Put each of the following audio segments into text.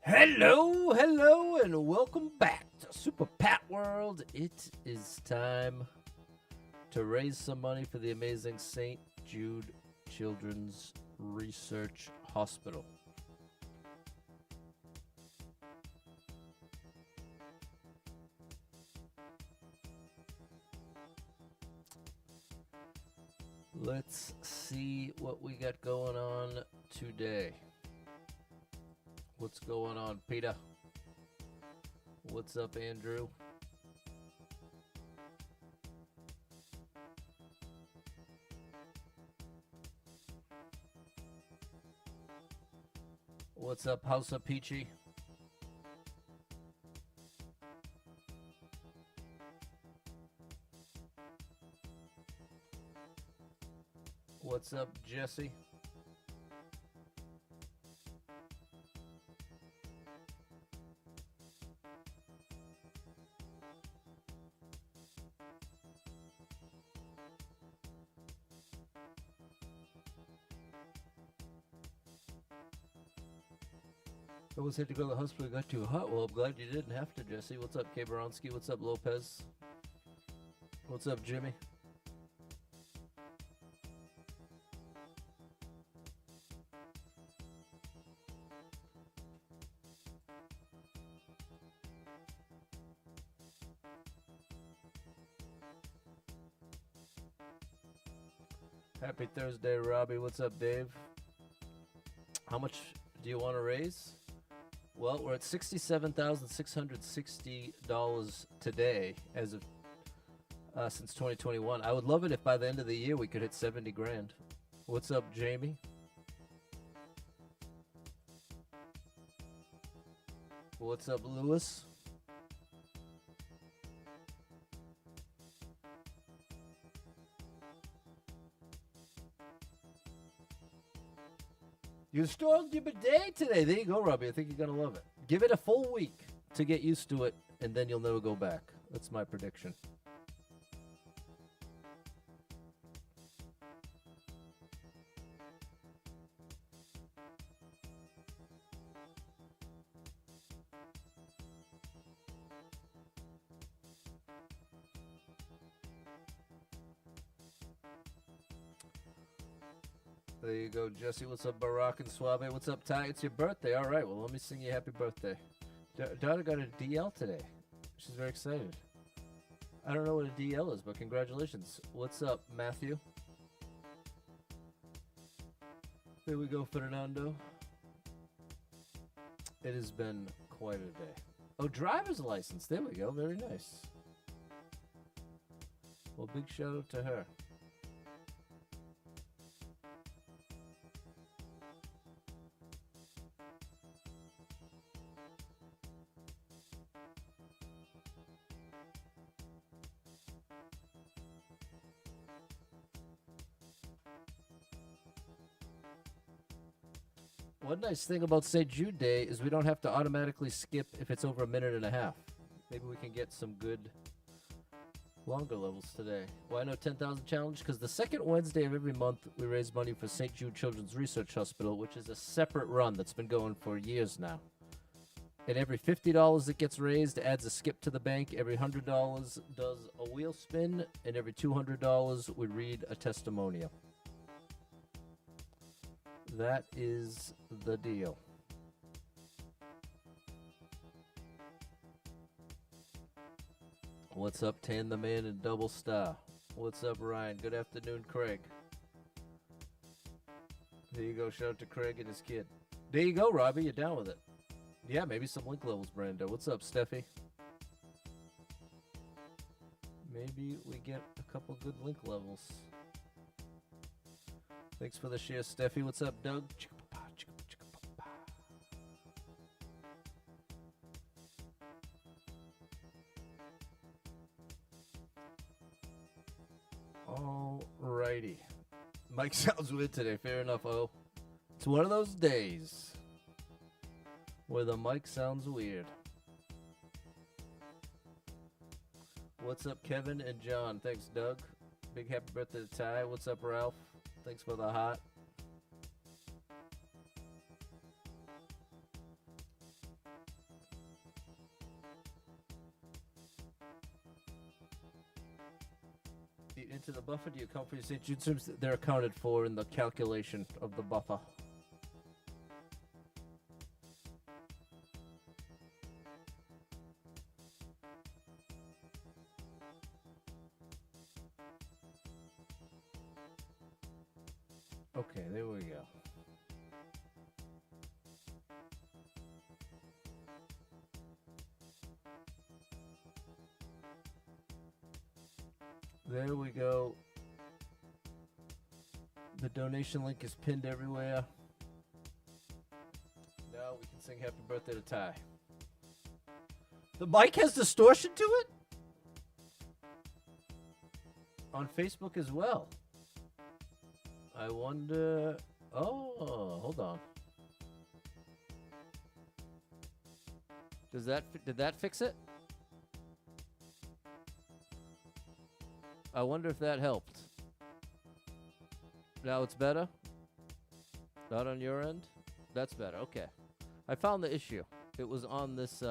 Hello, hello, and welcome back to Super Pat World. It is time to raise some money for the amazing St. Jude Children's Research Hospital. Let's see what we got going on today. What's going on, Peter? What's up, Andrew? What's up, House of Peachy? What's up, Jesse? I almost had to go to the hospital. It got too hot. Well, I'm glad you didn't have to, Jesse. What's up, K. Baronsky? What's up, Lopez? What's up, Jimmy? Happy Thursday, Robbie. What's up, Dave? How much do you want to raise? Well, we're at $67,660 today as of since 2021. I would love it if by the end of the year we could hit 70 grand. What's up, Jamie? What's up, Lewis? You installed your bidet today. There you go, Robbie. I think you're going to love it. Give it a full week to get used to it, and then you'll never go back. That's my prediction. There you go, Jesse. What's up, Barack and Suave? What's up, Ty? It's your birthday. All right, well, let me sing you happy birthday. Daughter got a DL today. She's very excited. I don't know what a DL is, but congratulations. What's up, Matthew? There we go, Fernando. It has been quite a day. Oh, driver's license. There we go. Very nice. Well, big shout out to her. One nice thing about St. Jude Day is we don't have to automatically skip if it's over a minute and a half. Maybe we can get some good longer levels today. Why no 10,000 challenge? Because the second Wednesday of every month, we raise money for St. Jude Children's Research Hospital, which is a separate run that's been going for years now. And every $50 that gets raised adds a skip to the bank. Every $100 does a wheel spin. And every $200, we read a testimonial. That is the deal. What's up, Tan the Man and Double Star? What's up, Ryan? Good afternoon, Craig. There you go. Shout out to Craig and his kid. There you go, Robbie. You're down with it. Yeah, maybe some link levels, Brando. What's up, Steffi? Maybe we get a couple good link levels. Thanks for the share, Steffi. What's up, Doug? Alrighty. Mike sounds weird today. Fair enough, oh. It's one of those days where the mic sounds weird. What's up, Kevin and John? Thanks, Doug. Big happy birthday to Ty. What's up, Ralph? Thanks for the heart. into the buffer? Do you account for your St. Jude streams? They're accounted for in the calculation of the buffer. Okay, there we go. There we go. The donation link is pinned everywhere. Now we can sing happy birthday to Ty. The mic has distortion to it? On Facebook as well. I wonder... Oh, hold on. Did that fix it? I wonder if that helped. Now it's better? Not on your end? That's better. Okay. I found the issue. It was on this,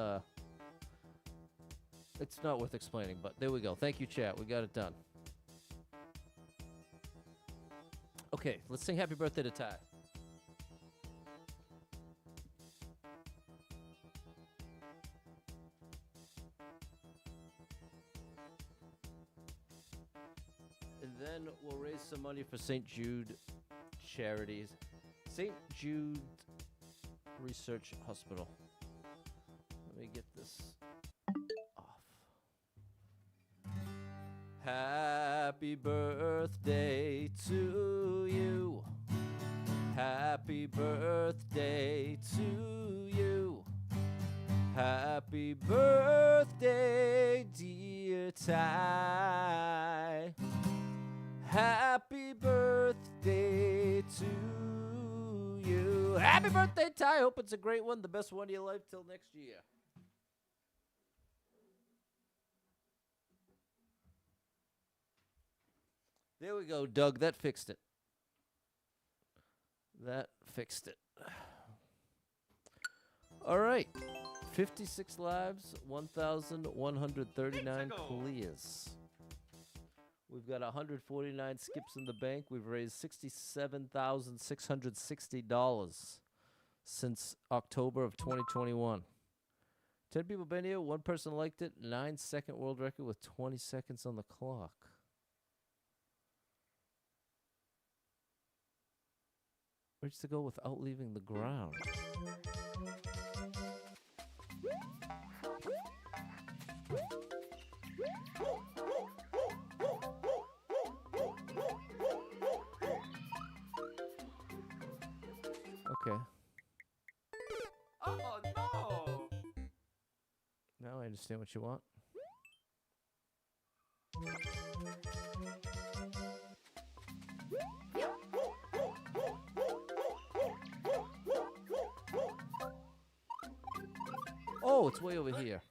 It's not worth explaining, but there we go. Thank you, chat. We got it done. Okay, let's sing happy birthday to Ty. And then we'll raise some money for St. Jude charities. St. Jude Research Hospital. Let me get this off. Happy birthday to you. Happy birthday to you. Happy birthday, dear Ty. Happy birthday to you. Happy birthday, Ty. Hope it's a great one. The best one of your life till next year. There we go, Doug. That fixed it. That fixed it. All right. 56 lives, 1,139 clears. We've got 149 skips in the bank. We've raised $67,660 since October of 2021. 10 people been here. One person liked it. 9-second world record with 20 seconds on the clock. Where's to go without leaving the ground? Okay. Oh, no! Now I understand what you want. Oh, it's way over here.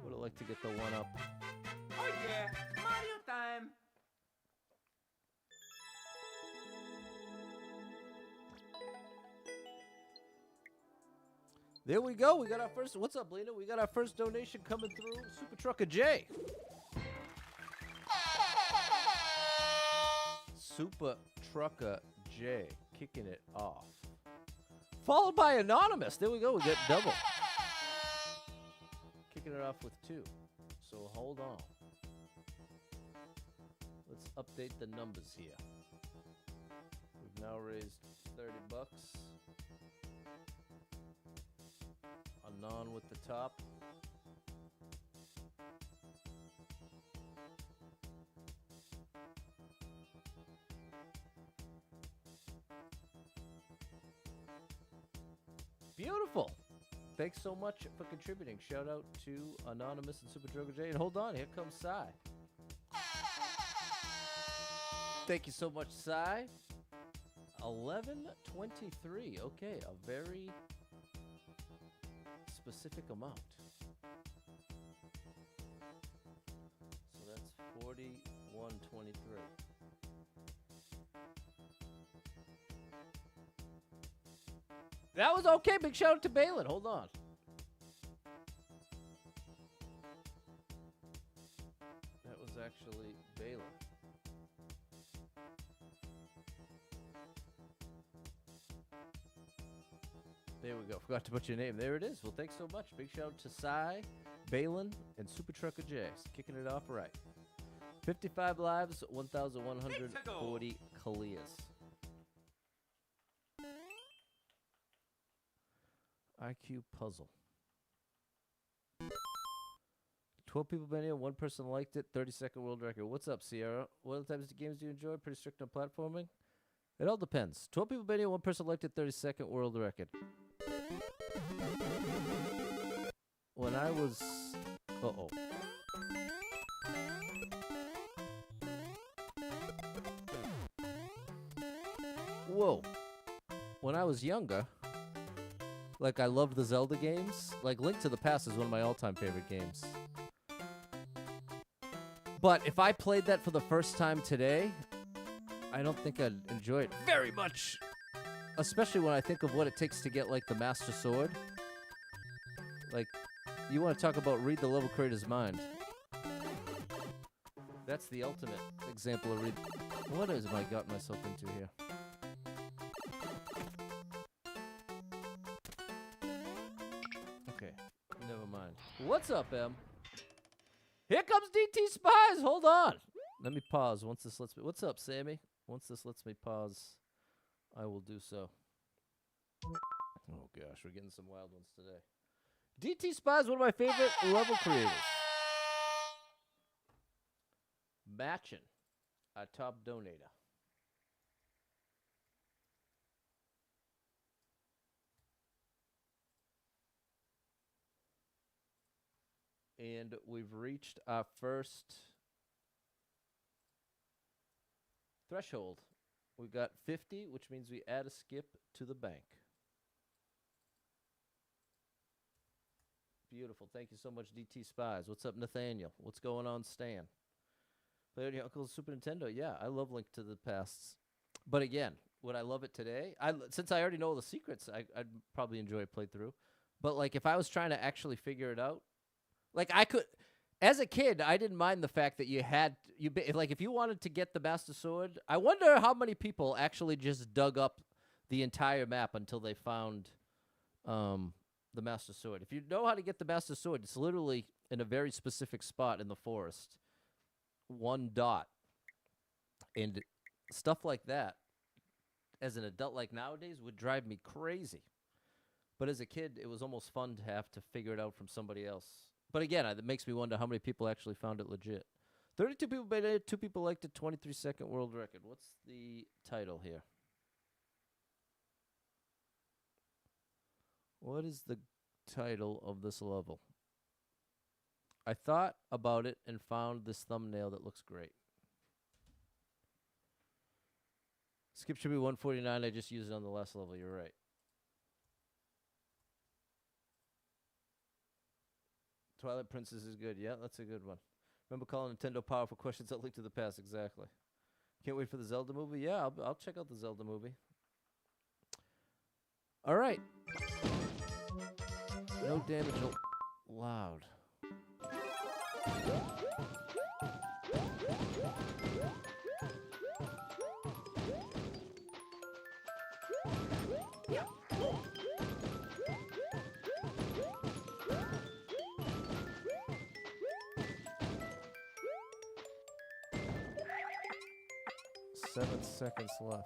Would have liked to get the one up. Oh, yeah. Mario time! There we go. We got our first. What's up, Lena? We got our first donation coming through. Super Trucker J. Super Trucker J kicking it off. Followed by Anonymous. There we go. We got double. Kicking it off with 2. So hold on. Let's update the numbers here. We've now raised $30. Anon with the top. Beautiful. Thanks so much for contributing. Shout out to Anonymous and Super Drogo J. And hold on, here comes Sai. Thank you so much, Sai. 1123. Okay, a very specific amount. So that's 4123. That was okay. Big shout out to Balin. Hold on. That was actually Balin. There we go. Forgot to put your name. There it is. Well, thanks so much. Big shout out to Cy, Balin, and Super Trucker J. Kicking it off right. 55 lives, 1,140 clears. IQ puzzle. 12 people been here, one person liked it, 30-second world record. What's up, Sierra? What other types of games do you enjoy? Pretty strict on platforming? It all depends. 12 people been here, one person liked it, 30-second world record. When I was... Uh-oh. Whoa. When I was younger... Like, I loved the Zelda games. Like, Link to the Past is one of my all-time favorite games. But if I played that for the first time today, I don't think I'd enjoy it very much. Especially when I think of what it takes to get, like, the Master Sword. Like, you want to talk about read the level creator's mind. That's the ultimate example of read... What has I got myself into here? Never mind. What's up, Em? Here comes DT Spies! Hold on! Let me pause once this lets me... What's up, Sammy? Once this lets me pause, I will do so. Oh, gosh. We're getting some wild ones today. DT Spies, one of my favorite level creators. Matchin', a top donator. And we've reached our first threshold. We got 50, which means we add a skip to the bank. Beautiful. Thank you so much, DT Spies. What's up, Nathaniel? What's going on, Stan? Play with your uncle's Super Nintendo. Yeah, I love Link to the Past. But again, would I love it today? Since I already know the secrets, I'd probably enjoy a playthrough. But, like, if I was trying to actually figure it out, like, I could, as a kid, I didn't mind the fact that like, if you wanted to get the Master Sword, I wonder how many people actually just dug up the entire map until they found the Master Sword. If you know how to get the Master Sword, it's literally in a very specific spot in the forest. One dot. And stuff like that, as an adult, like nowadays, would drive me crazy. But as a kid, it was almost fun to have to figure it out from somebody else. But again, it makes me wonder how many people actually found it legit. 32 people made it, 2 people liked it, 23-second world record. What's the title here? What is the title of this level? I thought about it and found this thumbnail that looks great. Skip should be 149. I just used it on the last level. You're right. Twilight Princess is good. Yeah, that's a good one. Remember calling Nintendo powerful questions that Link to the Past. Exactly. Can't wait for the Zelda movie. Yeah, I'll check out the Zelda movie. All right. No damage allowed. Seven seconds left.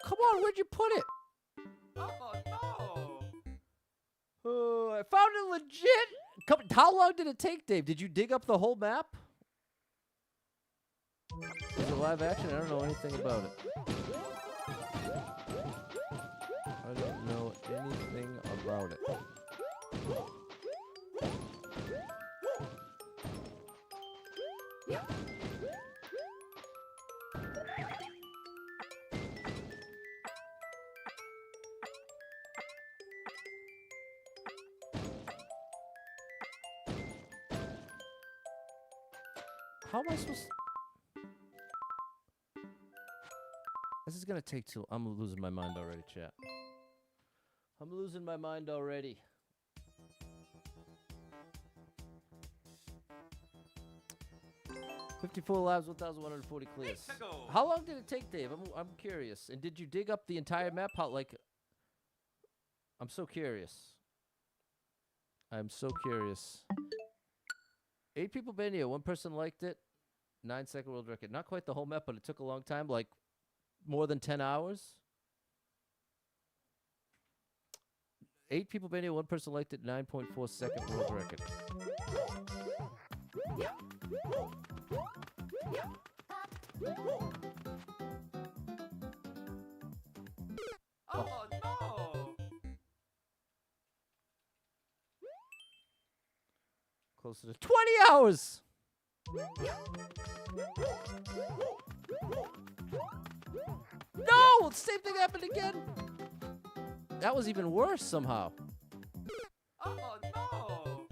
Come on, where'd you put it? Oh, no! I found it legit. How long did it take, Dave? Did you dig up the whole map? Is it live action? I don't know anything about it. I don't know anything about it. How am I supposed to... This is gonna take too... I'm losing my mind already, chat. I'm losing my mind already. 54 lives, 1,140 clears. Mexico. How long did it take, Dave? I'm curious. And did you dig up the entire map? I'm so curious. I'm so curious. 8 people been here. 1 person liked it. 9-second world record. Not quite the whole map, but it took a long time, like more than 10 hours. 8 people been here. 1 person liked it. 9.4-second world record. Oh no! Closer to 20 hours. No! Same thing happened again. That was even worse somehow. Oh no!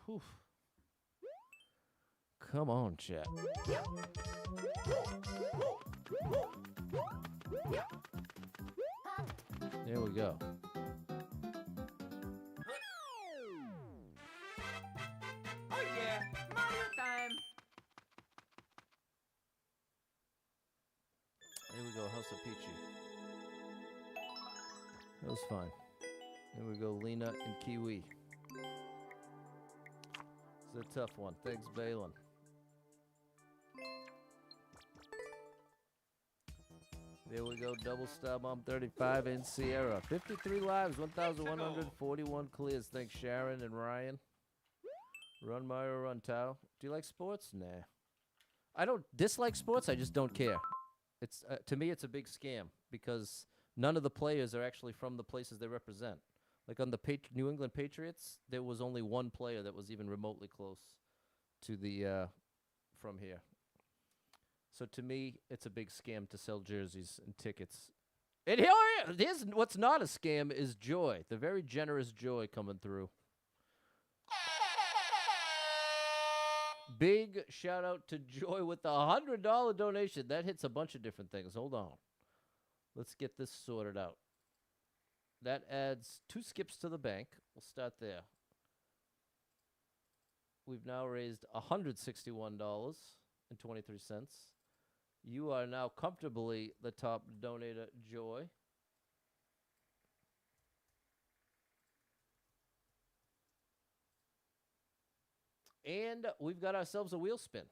Whew. Come on, chat. There we go. Oh yeah, Mario time! There we go, House of Peachy. That was fine. There we go, Lena and Kiwi. It's a tough one. Thanks, Balin. There we go, Double Star Bomb 35 and Sierra. 53 lives, 1,141 clears. Thanks, Sharon and Ryan. Run, Mario, run, Tao. Do you like sports? Nah. I don't dislike sports, I just don't care. It's to me, it's a big scam because none of the players are actually from the places they represent. Like on the New England Patriots, there was only 1 player that was even remotely close to the from here. So to me, it's a big scam to sell jerseys and tickets. And here's what's not a scam is Joy, the very generous Joy coming through. Big shout out to Joy with the $100 donation. That hits a bunch of different things. Hold on. Let's get this sorted out. That adds 2 skips to the bank. We'll start there. We've now raised $161.23. You are now comfortably the top donator, Joy. And we've got ourselves a wheel spin.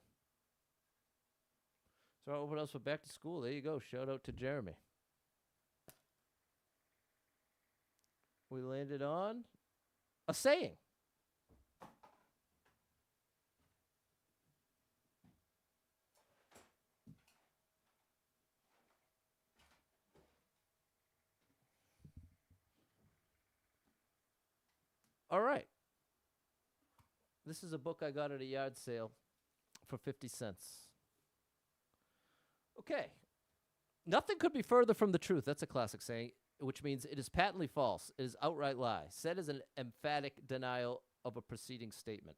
So I'll open us for back to school. There you go. Shout out to Jeremy. We landed on a saying. All right. This is a book I got at a yard sale for 50 cents. Okay. Nothing could be further from the truth. That's a classic saying, which means it is patently false. It is outright lie, said as an emphatic denial of a preceding statement.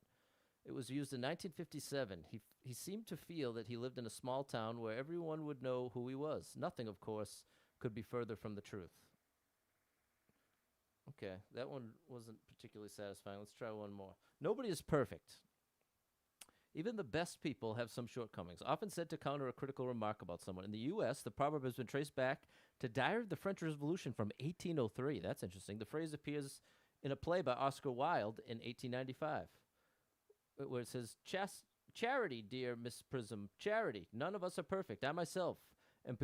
It was used in 1957. He seemed to feel that he lived in a small town where everyone would know who he was. Nothing, of course, could be further from the truth. Okay, that one wasn't particularly satisfying. Let's try one more. Nobody is perfect. Even the best people have some shortcomings, often said to counter a critical remark about someone. In the U.S., the proverb has been traced back to Diary of the French Revolution from 1803. That's interesting. The phrase appears in a play by Oscar Wilde in 1895, where it says, "Charity, dear Miss Prism, charity. None of us are perfect. I myself am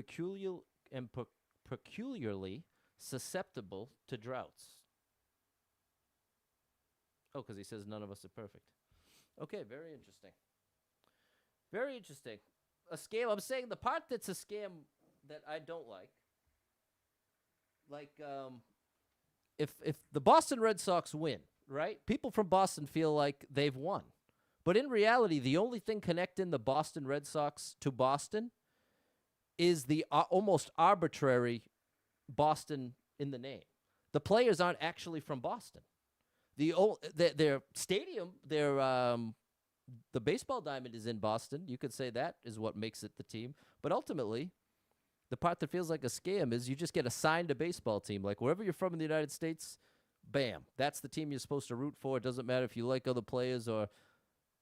peculiarly susceptible to droughts." Oh, because he says none of us are perfect. Okay, very interesting. Very interesting. A scam. I'm saying the part that's a scam that I don't like if the Boston Red Sox win, right? People from Boston feel like they've won. But in reality, the only thing connecting the Boston Red Sox to Boston is the almost arbitrary Boston in the name. The players aren't actually from Boston. Their stadium, the baseball diamond is in Boston. You could say that is what makes it the team. But ultimately, the part that feels like a scam is you just get assigned a baseball team. Like wherever you're from in the United States, bam, that's the team you're supposed to root for. It doesn't matter if you like other players or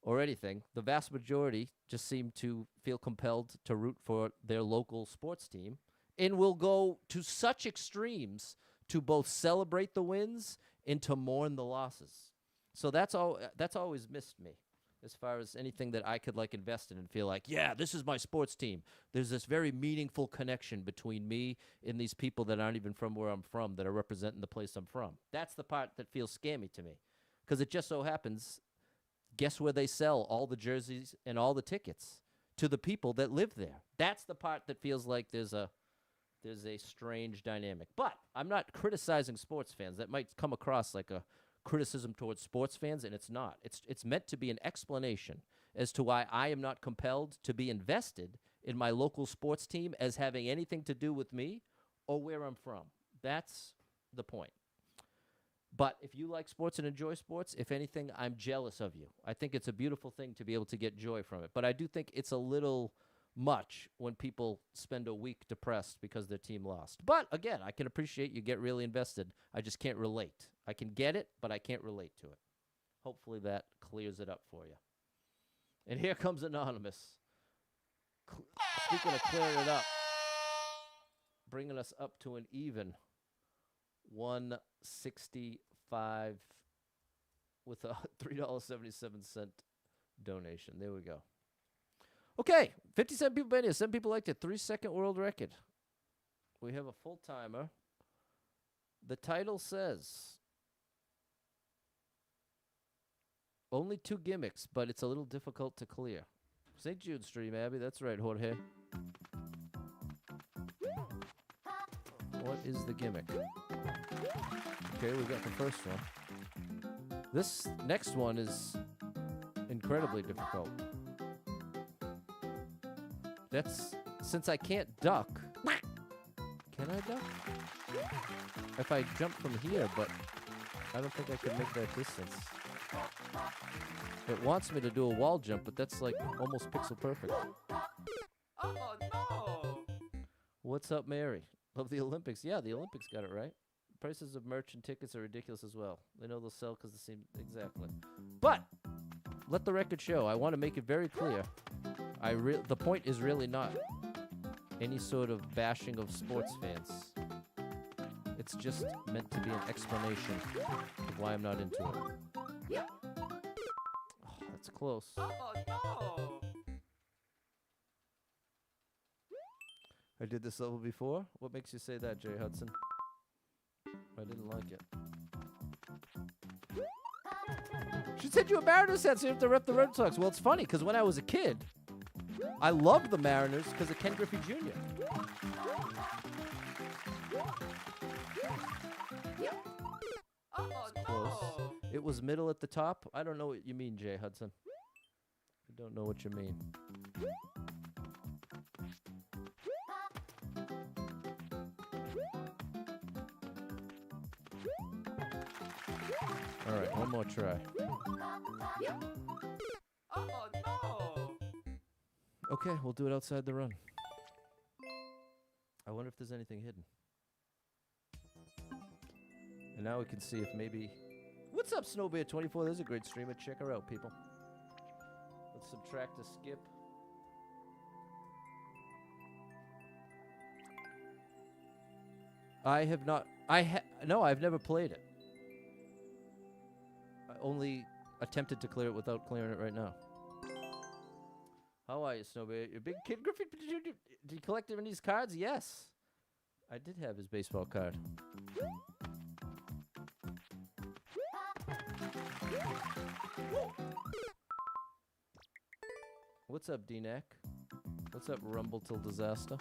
or anything. The vast majority just seem to feel compelled to root for their local sports team and will go to such extremes to both celebrate the wins and to mourn the losses. So that's always missed me as far as anything that I could like invest in and feel like, yeah, this is my sports team. There's this very meaningful connection between me and these people that aren't even from where I'm from that are representing the place I'm from. That's the part that feels scammy to me, because it just so happens, guess where they sell all the jerseys and all the tickets? To the people that live there. That's the part that feels like there's a strange dynamic. But I'm not criticizing sports fans. That might come across like a criticism towards sports fans, and it's not. It's meant to be an explanation as to why I am not compelled to be invested in my local sports team as having anything to do with me or where I'm from. That's the point. But if you like sports and enjoy sports, if anything, I'm jealous of you. I think it's a beautiful thing to be able to get joy from it. But I do think it's a little much when people spend a week depressed because their team lost. But again, I can appreciate you get really invested. I just can't relate. I can get it, but I can't relate to it. Hopefully that clears it up for you. And here comes Anonymous. Speaking of clearing it up, bringing us up to an even 165 with a $3.77 donation. There we go. Okay, 57 people been here. 7 people liked it. 3-second world record. We have a full timer. The title says only 2 gimmicks, but it's a little difficult to clear. St. Jude stream, Abby. That's right, Jorge. What is the gimmick? Okay, we got the first one. This next one is incredibly difficult. That's since I can't duck. Can I duck? If I jump from here, but I don't think I can make that distance. It wants me to do a wall jump, but that's like almost pixel perfect. Oh no! What's up, Mary? Love the Olympics. Yeah, the Olympics got it right. Prices of merch and tickets are ridiculous as well. They know they'll sell because they seem exactly. But let the record show. I want to make it very clear. The point is really not any sort of bashing of sports fans. It's just meant to be an explanation of why I'm not into it. Oh, that's close. Oh no! I did this level before. What makes you say that, Jay Hudson? I didn't like it. She said you a Mariners fan, so you have to rep the Red Sox. Well, it's funny, because when I was a kid, I loved the Mariners because of Ken Griffey Jr. Oh Close. no! It was middle at the top. I don't know what you mean, Jay Hudson. I don't know what you mean. All right, one more try. Oh no! Okay, we'll do it outside the run. I wonder if there's anything hidden. And now we can see if maybe... What's up, Snowbear24? There's a great streamer. Check her out, people. Let's subtract a skip. I have not... No, I've never played it. I only attempted to clear it without clearing it right now. How are you, Snowbear? You're a big kid, Griffey. Did you collect him in these cards? Yes. I did have his baseball card. What's up, D-Neck? What's up, Rumble Till Disaster?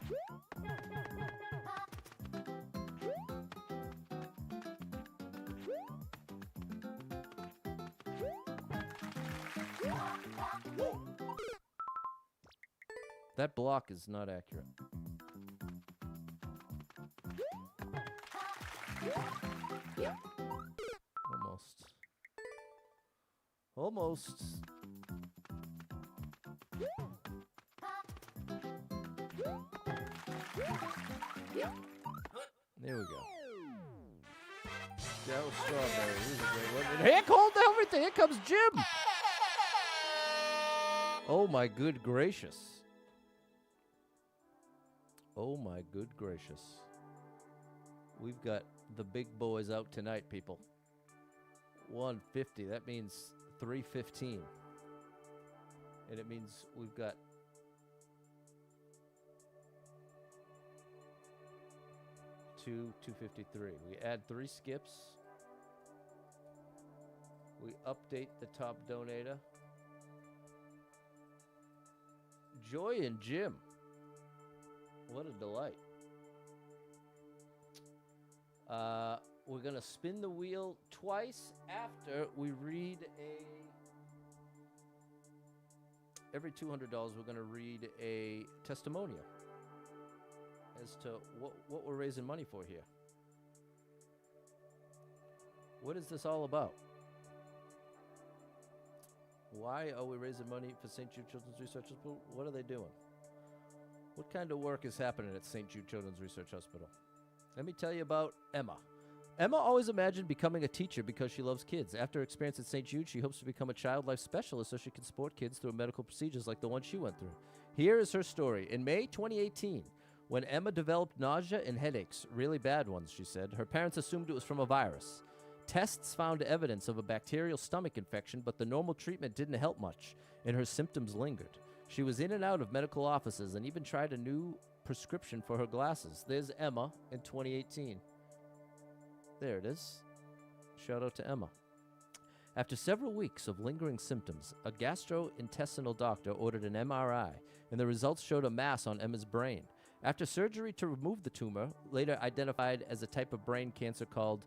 That block is not accurate. Almost. Almost. There we go. Daryl Strawberry. He's a great one. And here comes everything. Here comes Jim. Oh, my good gracious. Oh, my good gracious. We've got the big boys out tonight, people. 150. That means 315. And it means we've got two 253. We add 3 skips. We update the top donator. Joy and Jim. What a delight. We're going to spin the wheel twice after we read every $200, we're going to read a testimonial as to what we're raising money for here. What is this all about? Why are we raising money for St. Jude Children's Research Hospital? What are they doing? What kind of work is happening at St. Jude Children's Research Hospital? Let me tell you about Emma. Emma always imagined becoming a teacher because she loves kids. After her experience at St. Jude, she hopes to become a child life specialist so she can support kids through medical procedures like the one she went through. Here is her story. In May 2018, when Emma developed nausea and headaches, really bad ones, she said, her parents assumed it was from a virus. Tests found evidence of a bacterial stomach infection, but the normal treatment didn't help much, and her symptoms lingered. She was in and out of medical offices and even tried a new prescription for her glasses. There's Emma in 2018. There it is. Shout out to Emma. After several weeks of lingering symptoms, a gastrointestinal doctor ordered an MRI, and the results showed a mass on Emma's brain. After surgery to remove the tumor, later identified as a type of brain cancer called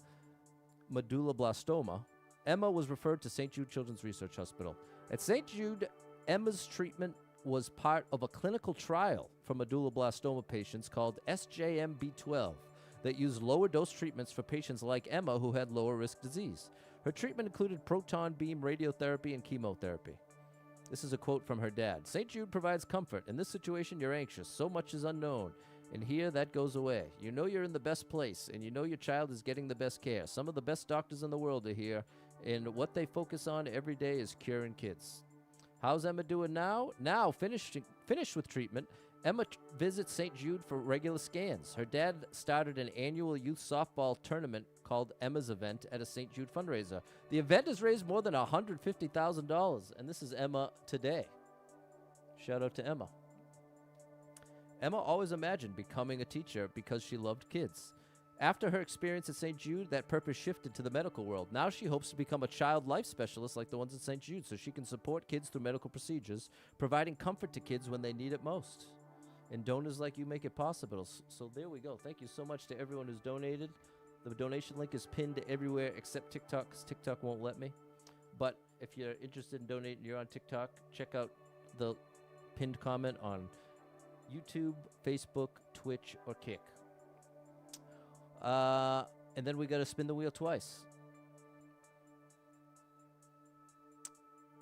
medulloblastoma, Emma was referred to St. Jude Children's Research Hospital. At St. Jude, Emma's treatment was part of a clinical trial for medulloblastoma patients called SMM2 that used lower dose treatments for patients like Emma who had lower risk disease. Her treatment included proton beam radiotherapy and chemotherapy. This is a quote from her dad. St. Jude provides comfort. In this situation, you're anxious. So much is unknown. And here, that goes away. You know you're in the best place, and you know your child is getting the best care. Some of the best doctors in the world are here, and what they focus on every day is curing kids. How's Emma doing now? Now, finished with treatment, Emma visits St. Jude for regular scans. Her dad started an annual youth softball tournament called Emma's Event at a St. Jude fundraiser. The event has raised more than $150,000, and this is Emma today. Shout out to Emma. Emma always imagined becoming a teacher because she loved kids. After her experience at St. Jude, that purpose shifted to the medical world. Now she hopes to become a child life specialist like the ones at St. Jude so she can support kids through medical procedures, providing comfort to kids when they need it most. And donors like you make it possible. So there we go. Thank you so much to everyone who's donated. The donation link is pinned everywhere except TikTok because TikTok won't let me. But if you're interested in donating, you're on TikTok, check out the pinned comment on YouTube, Facebook, Twitch, or Kick. And then we got to spin the wheel twice.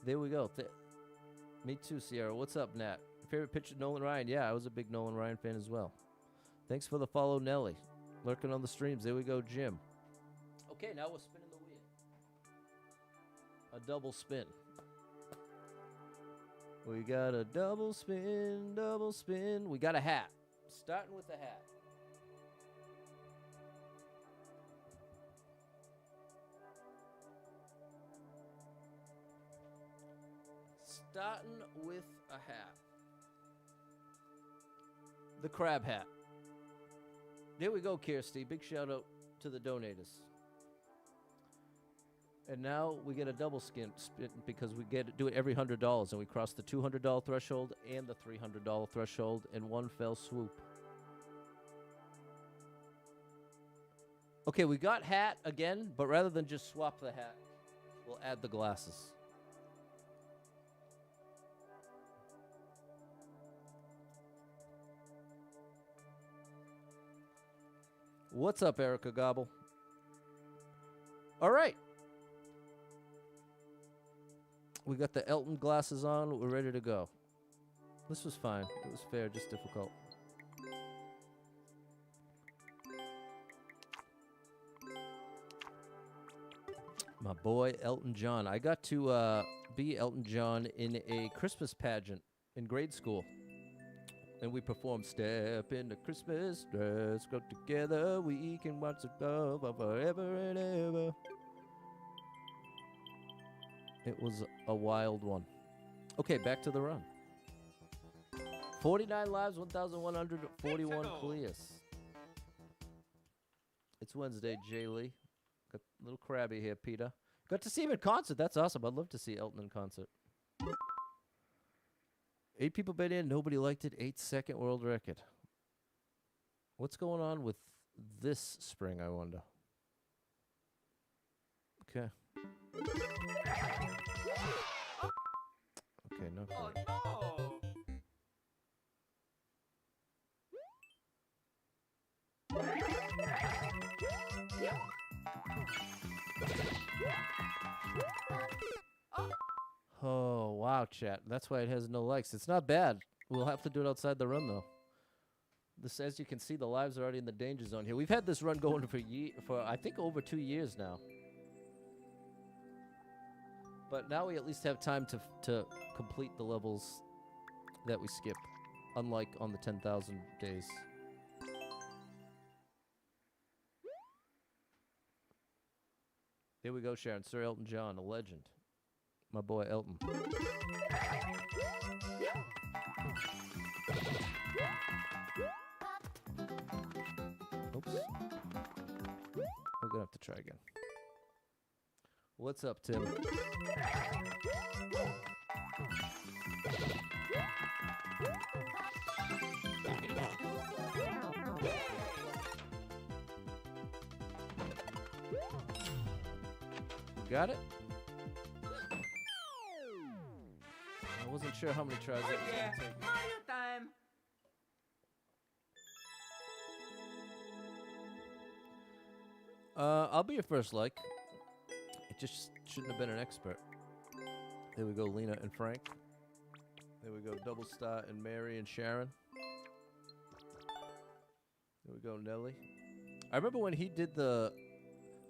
There we go. Me too, Sierra. What's up, Nat? Favorite pitcher, Nolan Ryan? Yeah, I was a big Nolan Ryan fan as well. Thanks for the follow, Nelly. Lurking on the streams. There we go, Jim. Okay, now we're spinning the wheel. A double spin. We got a double spin, double spin. We got a hat. Starting with the hat. Starting with a hat. The crab hat. There we go, Kirsty. Big shout out to the donators. And now we get a double spin because we do it every $100, and we cross the $200 threshold and the $300 threshold in one fell swoop. Okay, we got hat again, but rather than just swap the hat, we'll add the glasses. What's up, Erica Gobble? All right. We got the Elton glasses on. We're ready to go. This was fine. It was fair, just difficult. My boy, Elton John. I got to be Elton John in a Christmas pageant in grade school. And we performed Step into Christmas Dress, go together, we can watch it go forever and ever. It was a wild one. Okay, back to the run. 49 lives, 1,141 Mexico. clears. It's Wednesday, Jay Lee. Got a little crabby here, Peter. Got to see him in concert. That's awesome. I'd love to see Elton in concert. 8 people been in. Nobody liked it. 8-second world record. What's going on with this spring, I wonder? Okay. Okay, no. Oh Great. no! Oh, wow, chat. That's why it has no likes. It's not bad. We'll have to do it outside the run, though. This, as you can see, the lives are already in the danger zone here. We've had this run going for I think, over 2 years now. But now we at least have time to complete the levels that we skip, unlike on the 10,000 days. Here we go, Sharon. Sir Elton John, a legend. My boy Elton. Oops. We're gonna have to try again. What's up, Tim? Got it? I wasn't sure how many tries it was Yeah, gonna take. Mario time. I'll be your first like. It just shouldn't have been an expert. There we go, Lena and Frank. There we go, Double Star and Mary and Sharon. There we go, Nelly. I remember when he did the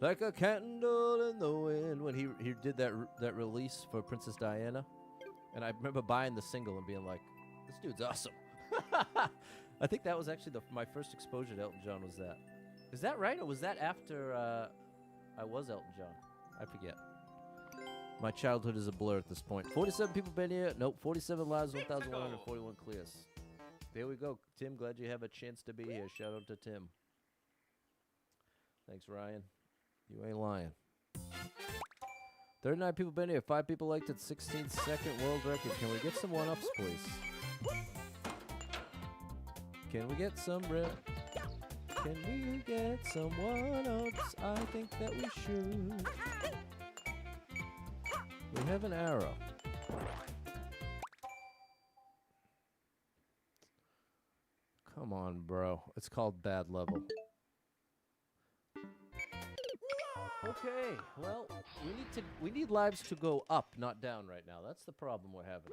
like a candle in the wind when he did that release for Princess Diana, and I remember buying the single and being like, this dude's awesome. I think that was actually my first exposure to Elton John was that. Is that right, or was that after I was Elton John? I forget. My childhood is a blur at this point. 47 people been here. Nope, 47 lives, 1,141 clears. There we go. Tim, glad you have a chance to be here. Shout out to Tim. Thanks, Ryan. You ain't lying. 39 people been here. 5 people liked it. 16-second world record. Can we get some one-ups, please? Can we get some Can we get some one-ups? I think that we should. We have an arrow. Come on, bro. It's called bad level. Okay, well, we need lives to go up, not down right now. That's the problem we're having.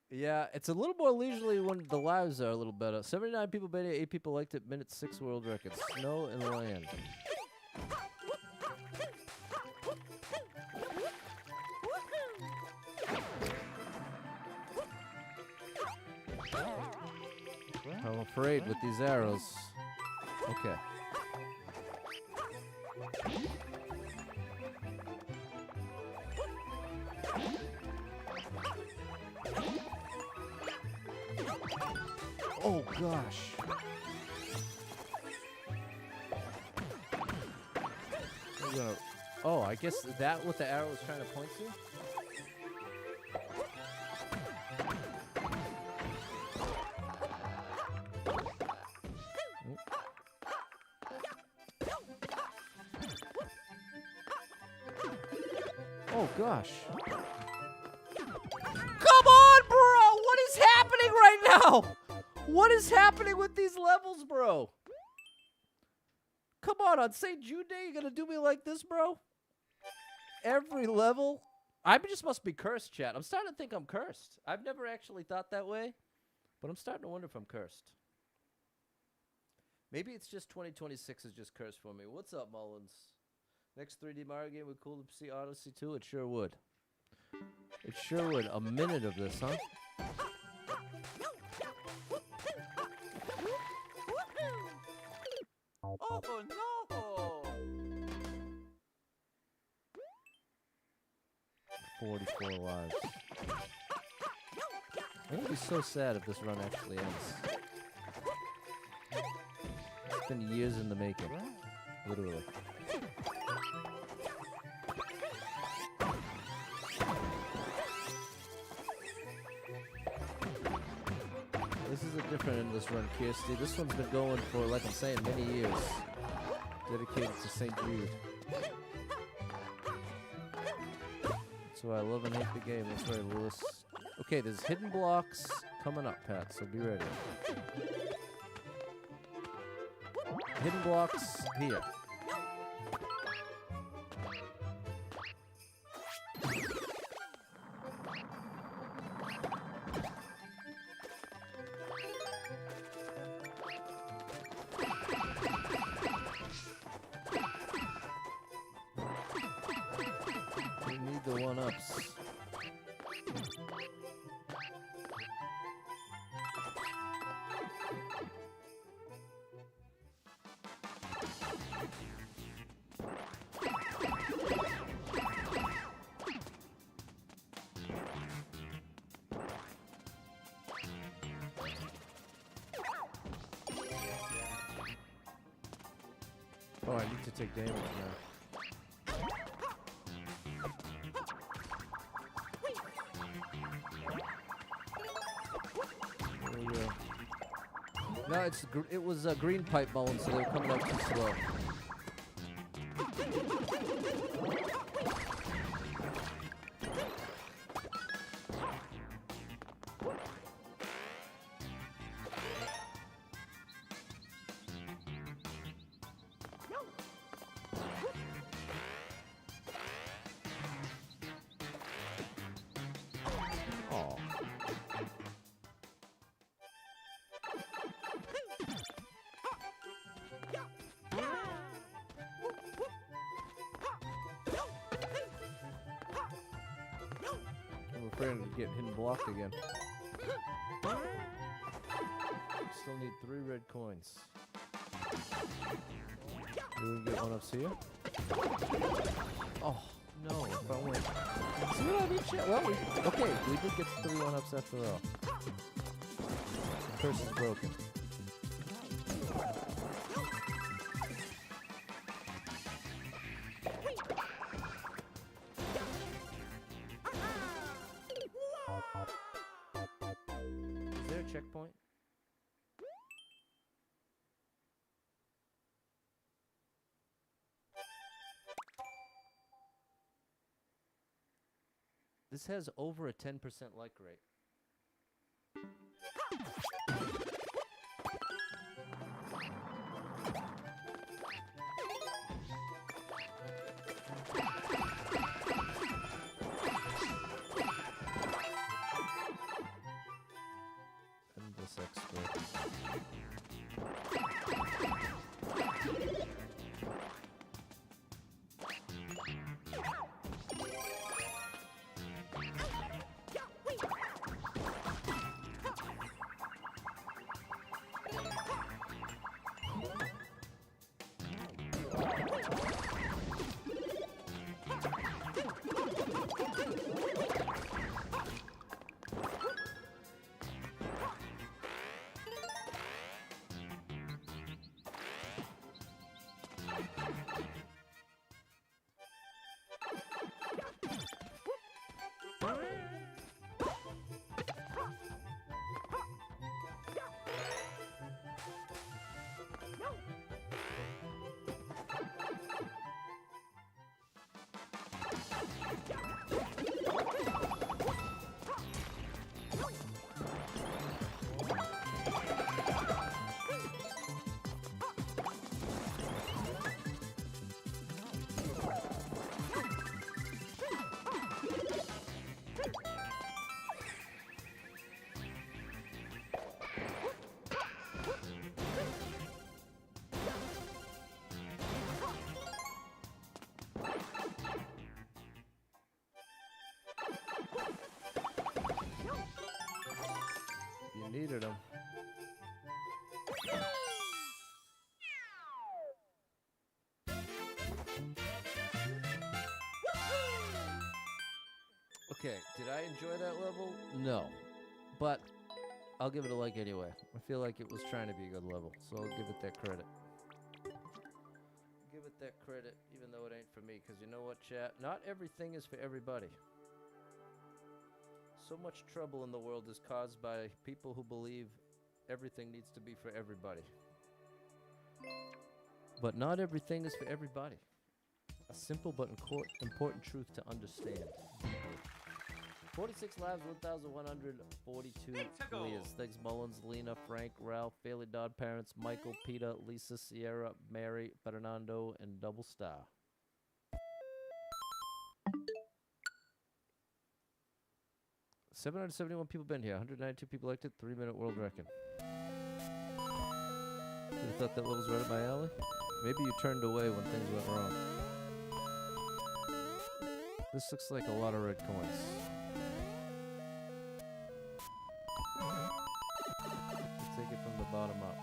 Yeah, it's a little more leisurely when the lives are a little better. 79 people been here, 8 people liked it, minute 6 world record. Snow and land. I'm afraid with these arrows. Okay. Oh gosh. Oh, I guess that what the arrow is trying to point to? Oh gosh. Come on, bro! What is happening right now? What is happening with these levels, bro? Come on St. Jude Day, you gonna do me like this, bro? Every level? I just must be cursed, chat. I'm starting to think I'm cursed. I've never actually thought that way, but I'm starting to wonder if I'm cursed. Maybe it's just 2026 is just cursed for me. What's up, Mullins? Next 3D Mario game would cool to see Odyssey 2? It sure would. It sure would. A minute of this, huh? Oh no! 44 lives. I'm gonna be so sad if this run actually ends. It's been years in the making. Literally. This is a different endless run, Kirsty. This one's been going for, like I'm saying, many years. Dedicated to St. Jude. That's why I love and hate the game. That's right, Lewis. Okay, there's hidden blocks coming up, Pat, so be ready. Hidden blocks here. We need the one-ups. Oh, I need to take damage now. There we go. No, it was a green pipe bone, so they were coming out too slow. Oh. I'm afraid of getting hidden blocked again. Still need 3 red coins. Do we get one-ups here? Oh, no, if I win. See what I mean, chat? Well, okay, we did get 3 one-ups after all. The curse is broken. Is there a checkpoint? This has over a 10% like rate. Endless expert. needed them. Okay, did I enjoy that level? No. But I'll give it a like anyway. I feel like it was trying to be a good level, so I'll give it that credit. Give it that credit, even though it ain't for me, because you know what, chat? Not everything is for everybody. So much trouble in the world is caused by people who believe everything needs to be for everybody. But not everything is for everybody. A simple but important truth to understand. 46 lives, 1,142 Leahs. Thanks Mullins, Lena, Frank, Ralph, Bailey Dodd parents, Michael, Peter, Lisa, Sierra, Mary, Fernando, and Double Star. $771 people been here. 192 people liked it. 3-minute world record. You thought that level's right up my alley? Maybe you turned away when things went wrong. This looks like a lot of red coins. Let's take it from the bottom up.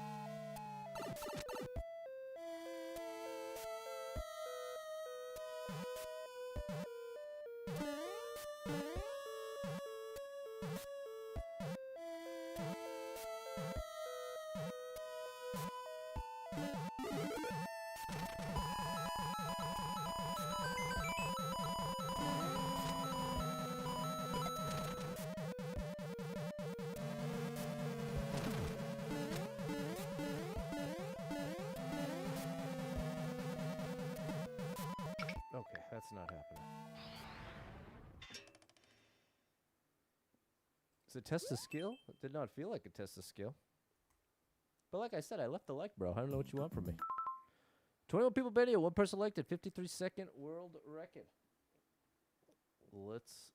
Okay, that's not happening. Is it a test of skill? It did not feel like a test of skill. But like I said, I left the like, bro. I don't know what you want from me. 21 people been here. One person liked it. 53-second world record. Let's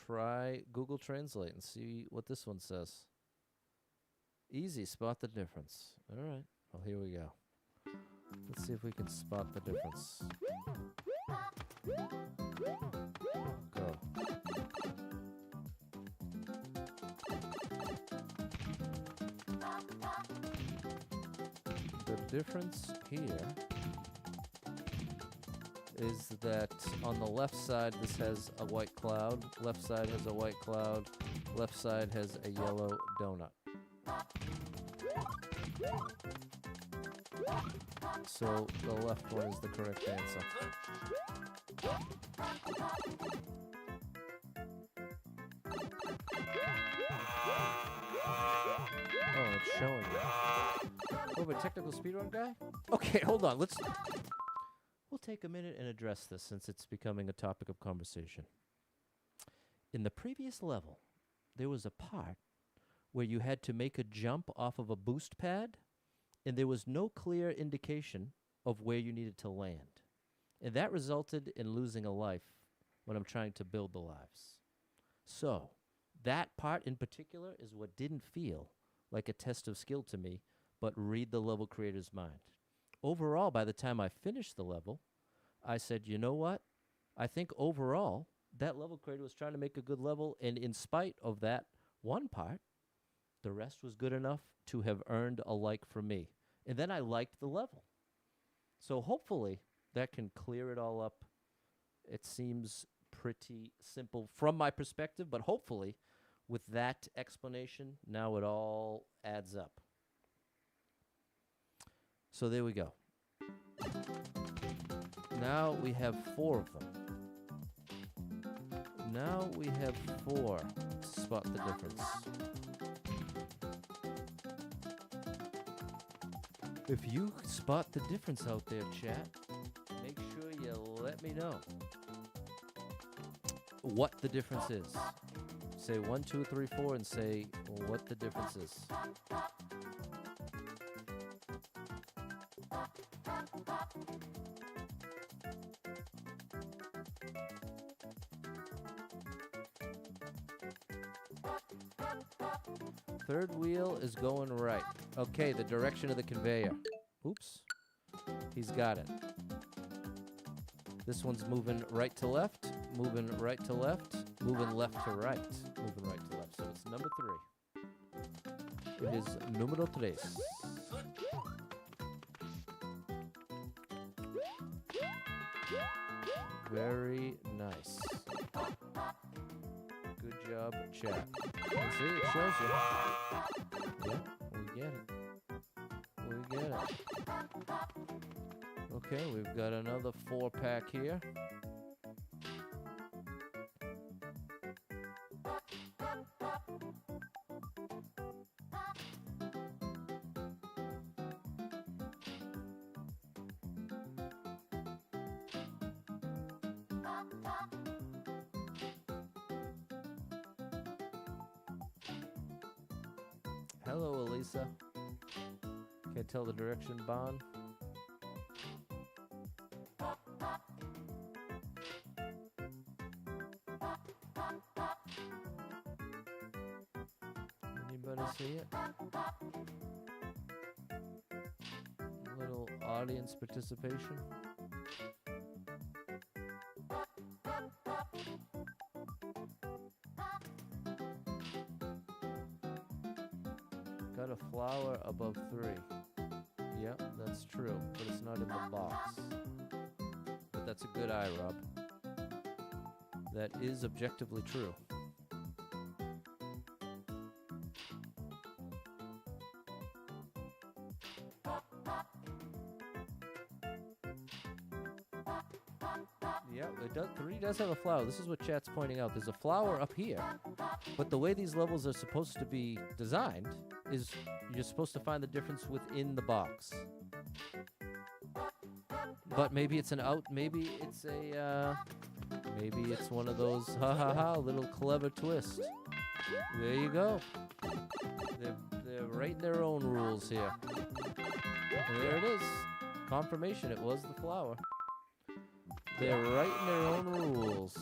try Google Translate and see what this one says. Easy. Spot the difference. All right. Well, here we go. Let's see if we can spot the difference. Go. The difference here is that on the left side this has a white cloud, left side has a white cloud, left side has a yellow donut. So the left one is the correct answer. Oh, it's showing you. Oh, but technical speedrun guy? Okay, hold on. We'll take a minute and address this since it's becoming a topic of conversation. In the previous level, there was a part where you had to make a jump off of a boost pad, and there was no clear indication of where you needed to land. And that resulted in losing a life when I'm trying to build the lives. So, that part in particular is what didn't feel like a test of skill to me, but read the level creator's mind. Overall, by the time I finished the level, I said, you know what? I think overall, that level creator was trying to make a good level, and in spite of that one part, the rest was good enough to have earned a like from me. And then I liked the level. So hopefully that can clear it all up. It seems pretty simple from my perspective, but hopefully with that explanation, now it all adds up. So there we go. Now we have 4 of them. Now we have 4 to spot the difference. If you spot the difference out there, chat, make sure you let me know what the difference is. Say 1, 2, 3, 4 and say what the difference is. Third wheel is going right. Okay, the direction of the conveyor. Oops. He's got it. This one's moving right to left, moving right to left, moving left to right, moving right to left. So it's number 3. It is número 3. Very nice. Good job, chat. And see, it shows you. Yeah, we get it. We get it. Okay, we've got another 4-pack here. Hello, Elisa. Can't tell the direction, Bon. Anybody see it? Little audience participation. Got a flower above 3. Yep, that's true, but it's not in the box. But that's a good eye, Rob. That is objectively true. Yep, it does. 3 does have a flower. This is what chat's pointing out. There's a flower up here, but the way these levels are supposed to be designed is you're supposed to find the difference within the box. But maybe it's an out, maybe it's a, maybe it's one of those little clever twist. There you go. They're writing their own rules here. There it is. Confirmation, it was the flower. They're writing their own rules.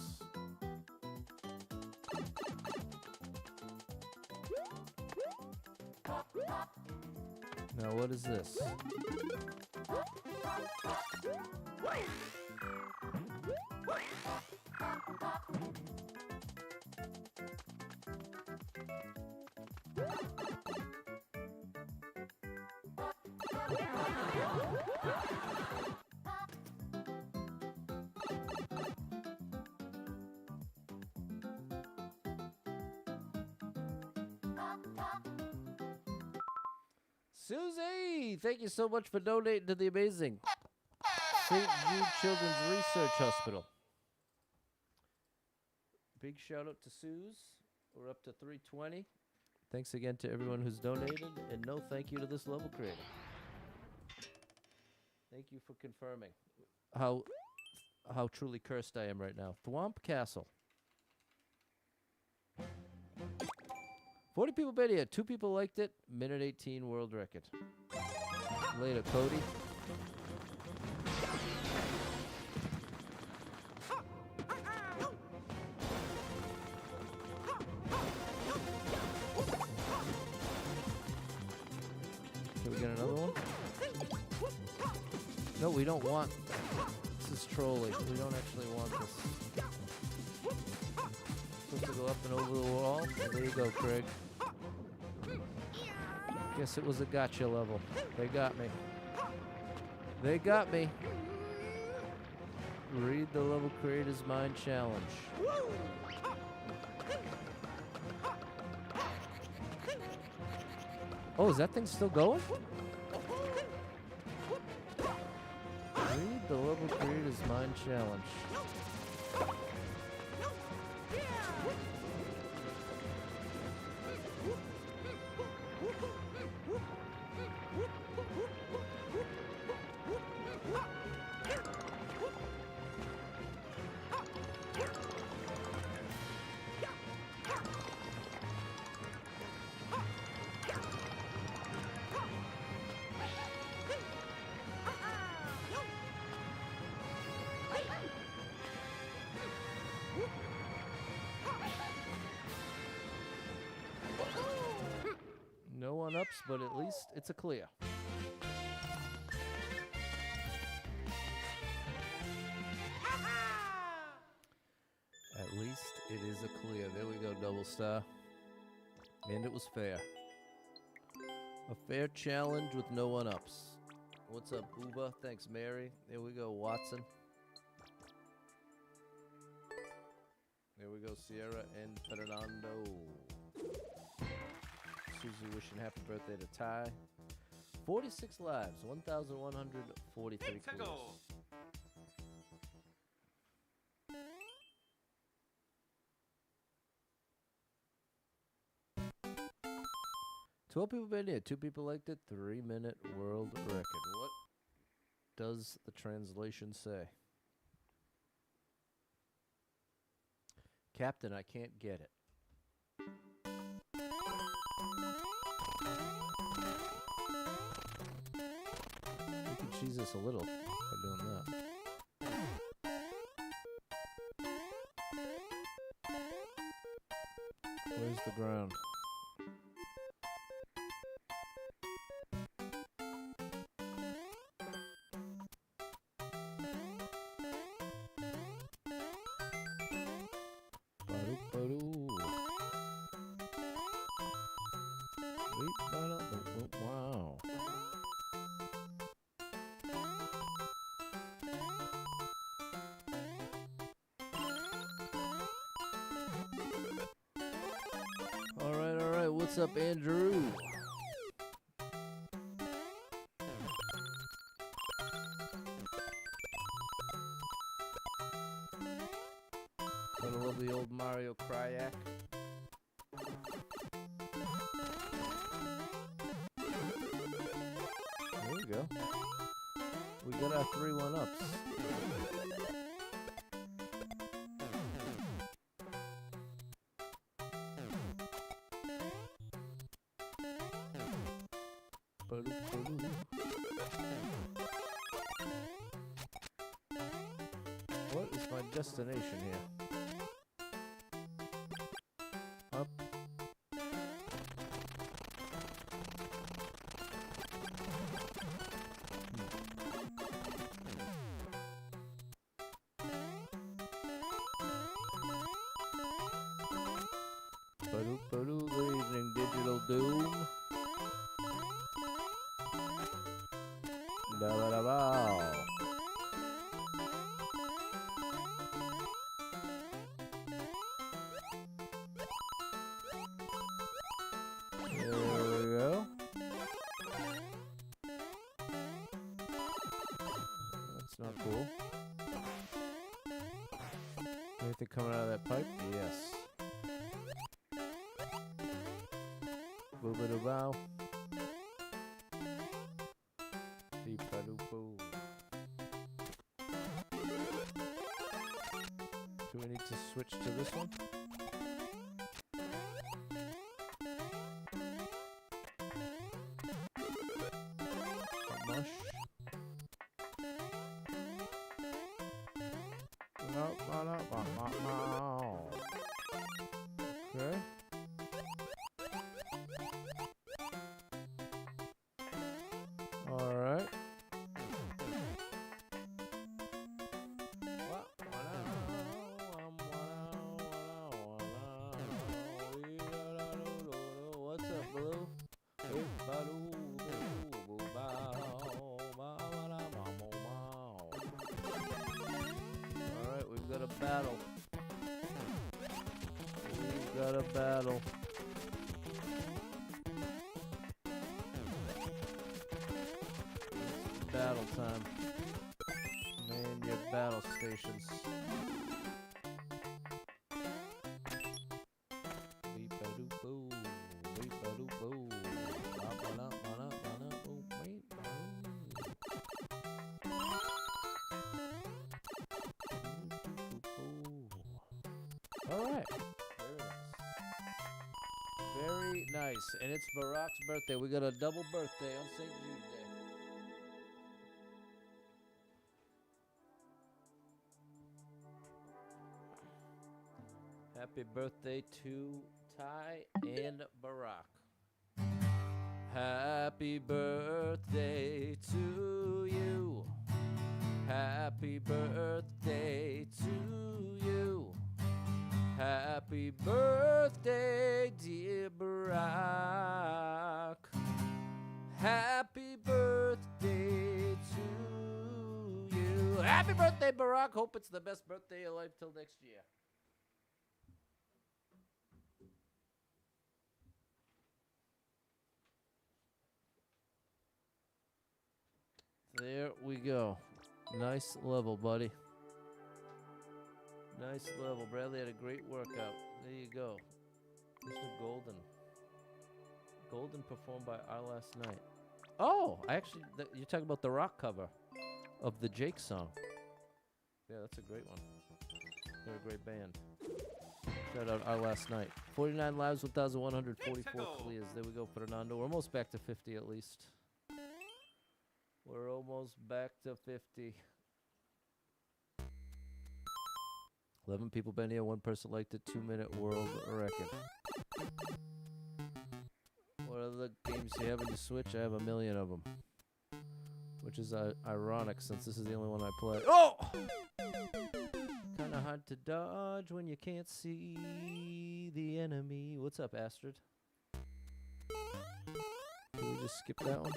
Now, what is this? Susie, thank you so much for donating to the amazing St. Jude Children's Research Hospital. Big shout out to Suze. We're up to 320. Thanks again to everyone who's donated, and no thank you to this level creator. Thank you for confirming how truly cursed I am right now. Thwomp Castle. 40 people bet here. 2 people liked it. Minute 18 world record. Later, Cody. Can we get another one? No, we don't want. This is trolling. We don't actually want this. Supposed to go up and over the wall. Oh, there you go, Craig. Guess it was a gotcha level. They got me. They got me. Read the level creator's mind challenge. Oh, is that thing still going? Read the level creator's mind challenge. No one-ups, but at least it's a clear. At least it is a clear. There we go, double star. And it was fair. A fair challenge with no one-ups. What's up, Booba? Thanks, Mary. There we go, Watson. There we go, Sierra and Fernando. Susie wishing happy birthday to Ty. 46 lives, 1,143 calls. 12 people made it. 2 people liked it. 3-minute world record. What does the translation say? Captain, I can't get it. We can cheese this a little by doing that. Where's the ground? Wow. All right. What's up, Andrew? Gotta love the old Mario Kryak. There we go. We got our 3 1-ups. What is my destination here? Up. Good evening, Digital Doom. Da-ba-da-bow. There we go. That's not cool. Anything coming out of that pipe? Yes. Boo-ba-doo-bow. Beep-ba-doo-boo. Do we need to switch to this one? Mush. Okay. All right. What's up, Blue? All right, we've got a battle. We've got a battle. Battle time. Man your battle stations. Beep-a-doop-boo. Beep-a-doop-boo. Ba-ba-da-ba-da-ba-da-boo. All right. Very nice. And it's Barack's birthday. We got a double birthday on St. Jude Day. Happy birthday to Ty and Barack. Happy birthday to you. Happy birthday to you. Happy birthday, dear Barack. birthday, Barack. Hope it's the best birthday of your life till next year. There we go. Nice level, buddy. Nice level. Bradley had a great workout. There you go. Mr. Golden. Golden performed by Our Last Night. Oh, you're talking about the rock cover of the Jake song. Yeah, that's a great one. They're a great band. Shout out Our Last Night. 49 lives, 1,144 clears. There we go, Fernando. We're almost back to 50 at least. We're almost back to 50. 11 people been here. 1 person liked it. 2-minute world record. What other games do you have on your Switch? I have a million of them. Which is ironic since this is the only one I play. Oh! Kinda hard to dodge when you can't see the enemy. What's up, Astrid? Can we just skip that one?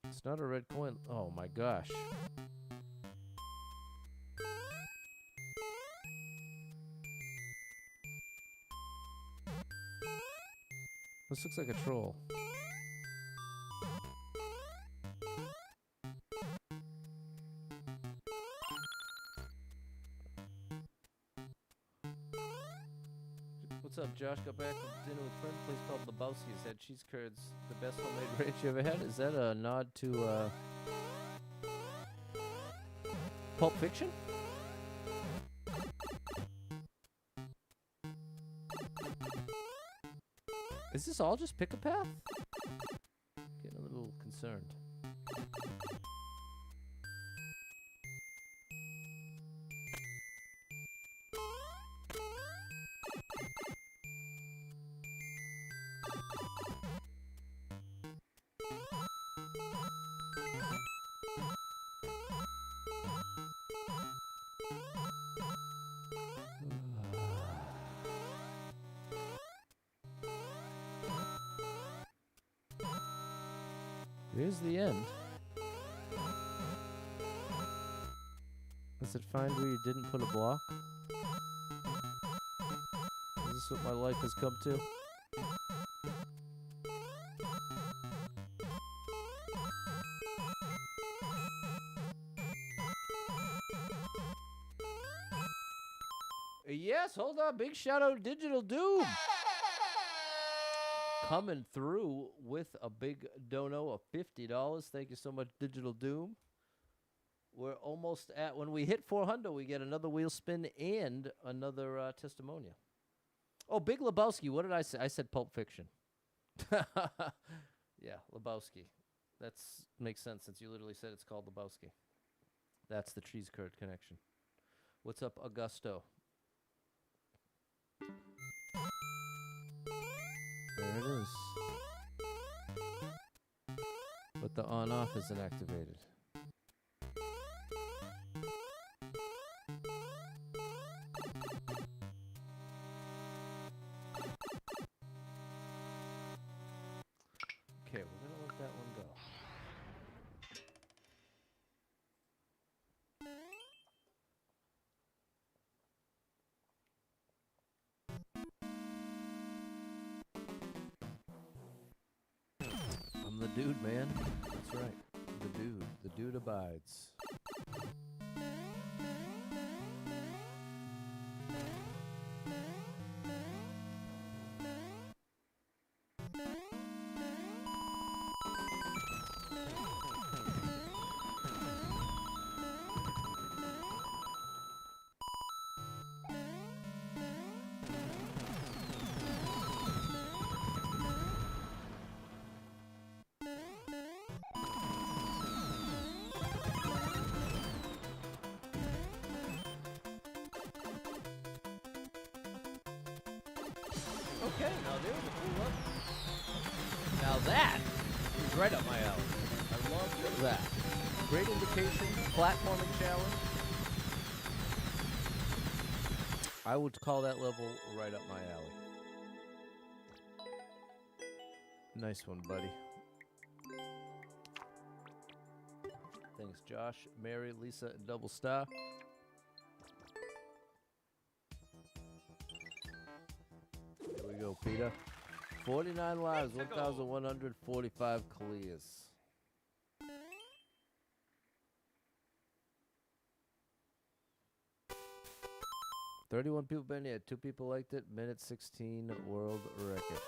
It's not a red coin. Oh my gosh. This looks like a troll. What's up, Josh? Got back from dinner with a friend. Place called Lebowski's. Had cheese curds. The best homemade ranch you ever had. Is that a nod to Pulp Fiction? Is this all just pick a path? Getting a little concerned. Here's the end. Does it find where you didn't put a block? Is this what my life has come to? Yes, hold on. Big shout out to Digital Doom. Coming through with a big dono of $50. Thank you so much, Digital Doom. We're almost at, when we hit 400, we get another wheel spin and another testimonial. Oh, Big Lebowski. What did I say? I said Pulp Fiction. Yeah, Lebowski. That makes sense since you literally said it's called Lebowski. That's the cheese curd connection. What's up, Augusto? There it is. But the on-off isn't activated. Okay, we're gonna let that one go. I'm the dude, man. That's right. The dude. The dude abides. Okay, now there's a cool level. Now that is right up my alley. I love that. Great indication, platforming challenge. I would call that level right up my alley. Nice one, buddy. Thanks, Josh, Mary, Lisa, and Double Star. Here we go, Peter. 49 lives, 1,145 clears. $31 people been here. 2 people liked it. Minute 16 world record.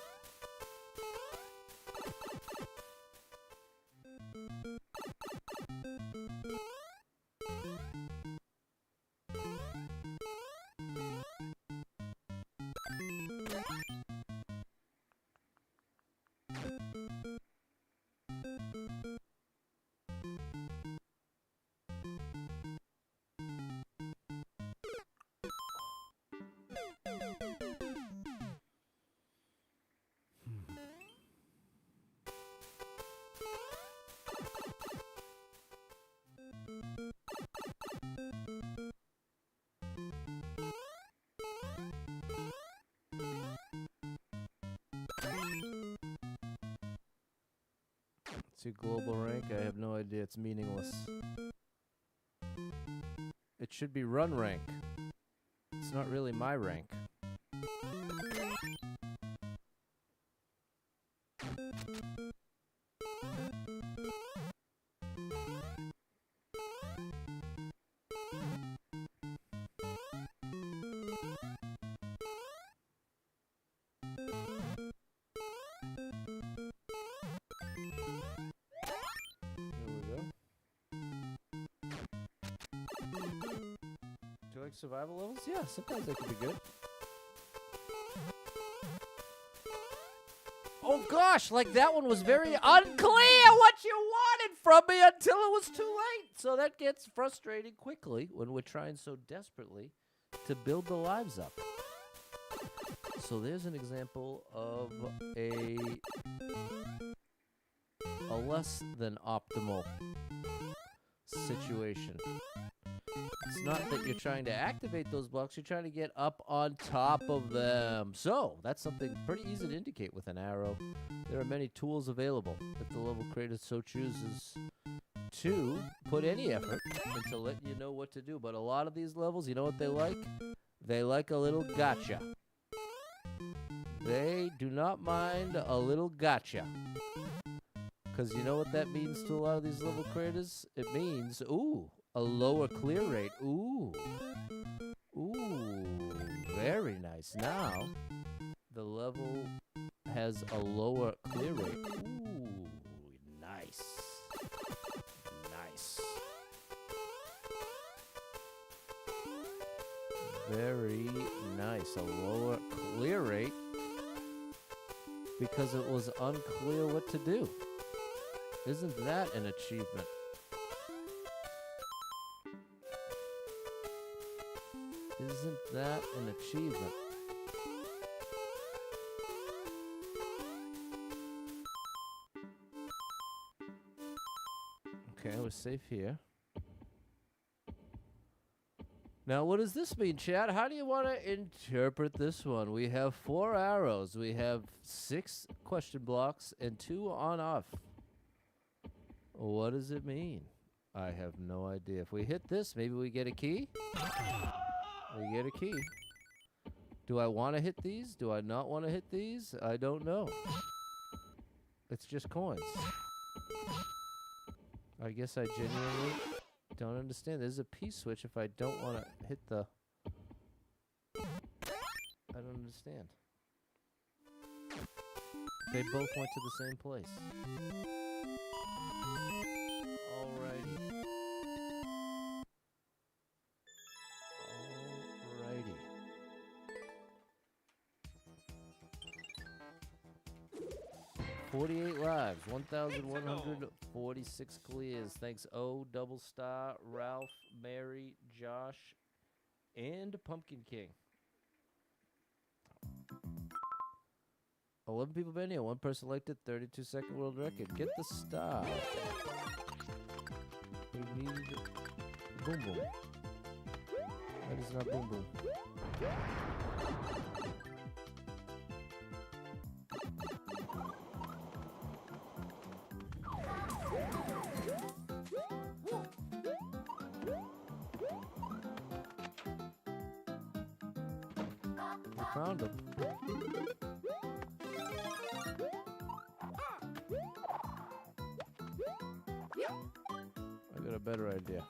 See global rank? I have no idea. It's meaningless. It should be run rank. It's not really my rank. Survival levels? Yeah, sometimes they can be good. Oh gosh, like that one was very unclear what you wanted from me until it was too late. So that gets frustrating quickly when we're trying so desperately to build the lives up. So there's an example of a less than optimal situation. It's not that you're trying to activate those blocks, you're trying to get up on top of them. So, that's something pretty easy to indicate with an arrow. There are many tools available if the level creator so chooses to put any effort into letting you know what to do. But a lot of these levels, you know what they like? They like a little gotcha. They do not mind a little gotcha. Because you know what that means to a lot of these level creators? It means, ooh, a lower clear rate. Ooh. Ooh. Very nice. Now, the level has a lower clear rate. Ooh. Nice. Nice. Very nice. A lower clear rate because it was unclear what to do. Isn't that an achievement? Isn't that an achievement? Okay, we're safe here. Now, what does this mean, Chad? How do you want to interpret this one? We have 4 arrows. We have 6 question blocks and 2 on-off. What does it mean? I have no idea. If we hit this, maybe we get a key? We get a key. Do I want to hit these? Do I not want to hit these? I don't know. It's just coins. I guess I genuinely don't understand. There's a P switch if I don't want to hit the... I don't understand. They both went to the same place. Alrighty. Alrighty. $48 lives, 1,146 clears. Thanks, O, Double Star, Ralph, Mary, Josh, and Pumpkin King. 11 people been here. 1 person liked it. 32-second world record. Get the star. We need boom boom. That is not boom boom. found him. I got a better idea.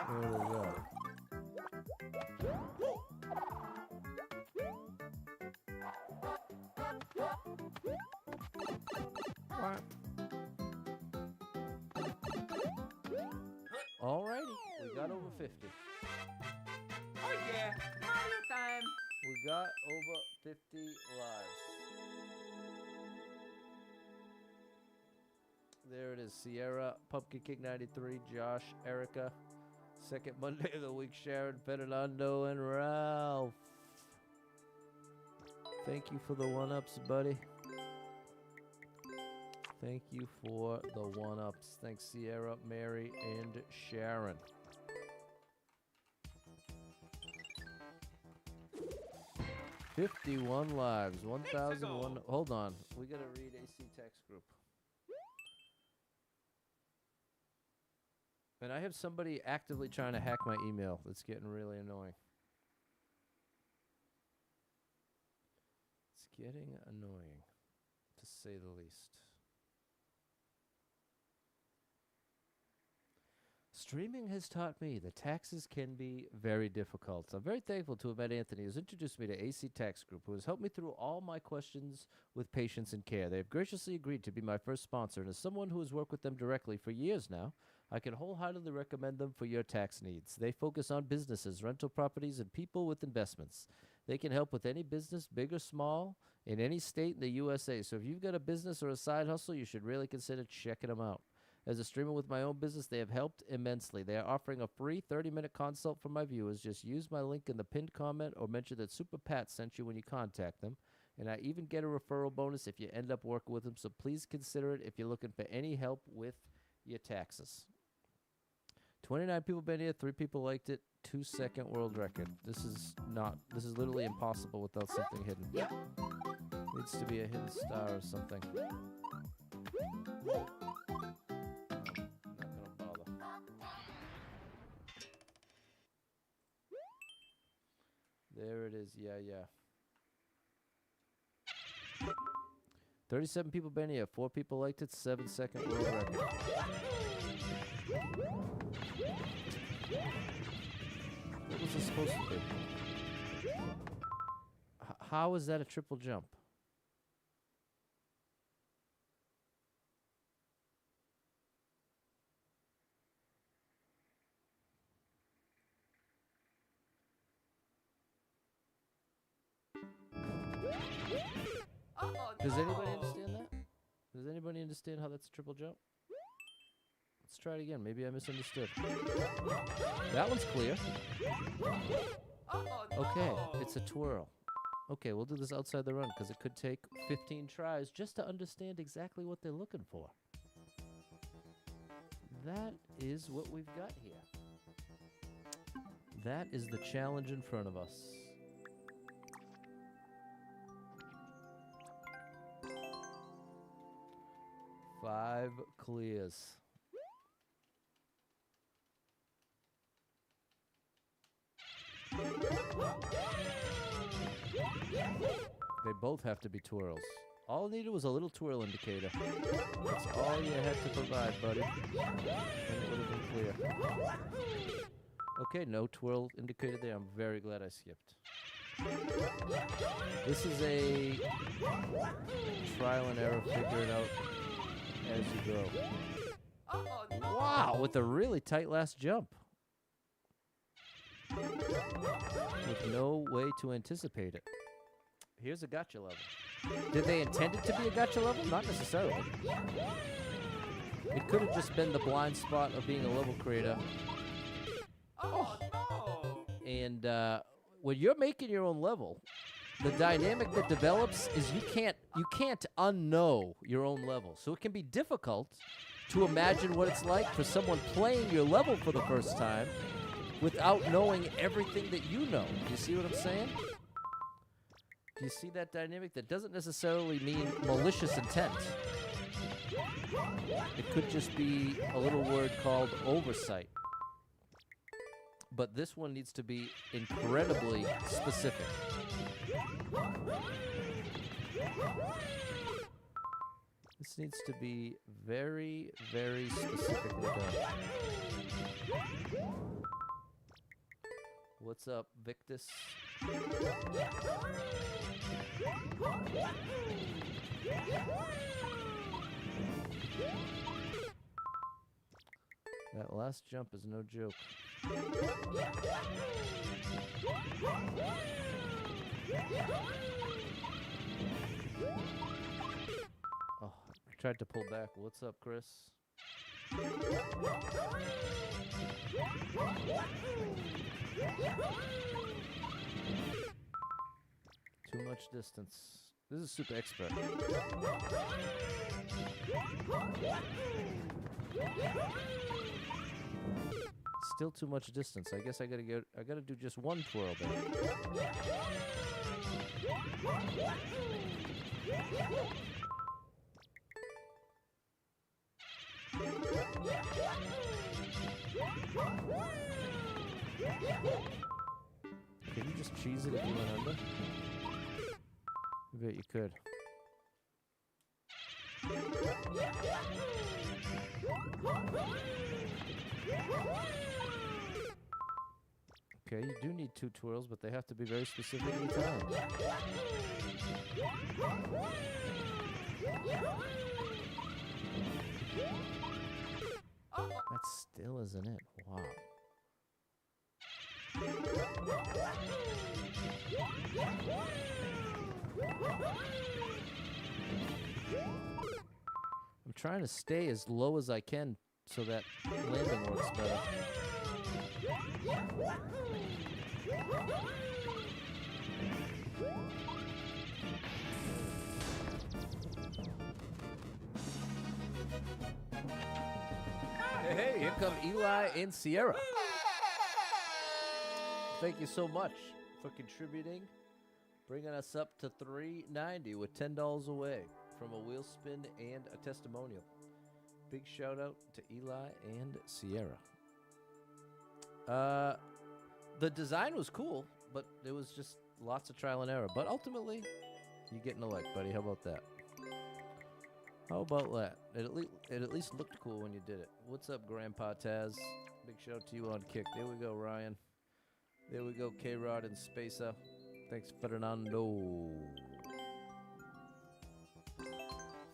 There we go. Alrighty, we got over 50. Oh yeah, Mario time. We got over 50 lives. There it is. Sierra, Pumpkin King 93, Josh, Erica. Second Monday of the week, Sharon, Fernando, and Ralph. Thank you for the one-ups, buddy. Thank you for the one-ups. Thanks, Sierra, Mary, and Sharon. $51 lives. 1,001. Hold on. We gotta read AC text group. And I have somebody actively trying to hack my email. That's getting really annoying. It's getting annoying, to say the least. Streaming has taught me that taxes can be very difficult. I'm very thankful to have met Anthony, who's introduced me to AC Tax Group, who has helped me through all my questions with patience and care. They have graciously agreed to be my first sponsor, and as someone who has worked with them directly for years now, I can wholeheartedly recommend them for your tax needs. They focus on businesses, rental properties, and people with investments. They can help with any business, big or small, in any state in the USA. So if you've got a business or a side hustle, you should really consider checking them out. As a streamer with my own business, they have helped immensely. They are offering a free 30-minute consult for my viewers. Just use my link in the pinned comment or mention that Super Pat sent you when you contact them. And I even get a referral bonus if you end up working with them. So please consider it if you're looking for any help with your taxes. 29 people been here, 3 people liked it, 2-second world record. This is literally impossible without something hidden. Needs to be a hidden star or something. Not gonna bother. There it is, yeah. 37 people been here, 4 people liked it, 7-second world record. What was this supposed to be? How is that a triple jump? Does anybody understand that? Does anybody understand how that's a triple jump? Let's try it again. Maybe I misunderstood. That one's clear. Okay, it's a twirl. Okay, we'll do this outside the run because it could take 15 tries just to understand exactly what they're looking for. That is what we've got here. That is the challenge in front of us. Five clears. They both have to be twirls. All needed was a little twirl indicator. That's all you had to provide, buddy. And it would have been clear. Okay, no twirl indicator there. I'm very glad I skipped. This is a trial and error, figure it out as you go. Wow, with a really tight last jump. With no way to anticipate it. Here's a gotcha level. Did they intend it to be a gotcha level? Not necessarily. It could have just been the blind spot of being a level creator. Oh no! And when you're making your own level, the dynamic that develops is you can't unknow your own level. So it can be difficult to imagine what it's like for someone playing your level for the first time without knowing everything that you know. You see what I'm saying? Do you see that dynamic? That doesn't necessarily mean malicious intent. It could just be a little word called oversight. But this one needs to be incredibly specific. This needs to be very, very specifically done. What's up, Victus? That last jump is no joke. Oh, I tried to pull back. What's up, Chris? Too much distance. This is super expert. Still too much distance. I guess I gotta do just one twirl there. Can you just cheese it if you went under? I bet you could. Okay, you do need two twirls, but they have to be very specifically timed. That still isn't it. Wow. I'm trying to stay as low as I can so that landing works better. Hey, here come Eli and Sierra. Thank you so much for contributing, bringing us up to $3.90 with $10 away from a wheel spin and a testimonial. Big shout out to Eli and Sierra. The design was cool, but there was just lots of trial and error. But ultimately, you're getting a like, buddy. How about that? How about that? It at least looked cool when you did it. What's up, Grandpa Taz? Big shout out to you on Kick. There we go, Ryan. There we go, K-Rod and Spacer. Thanks, Fernando.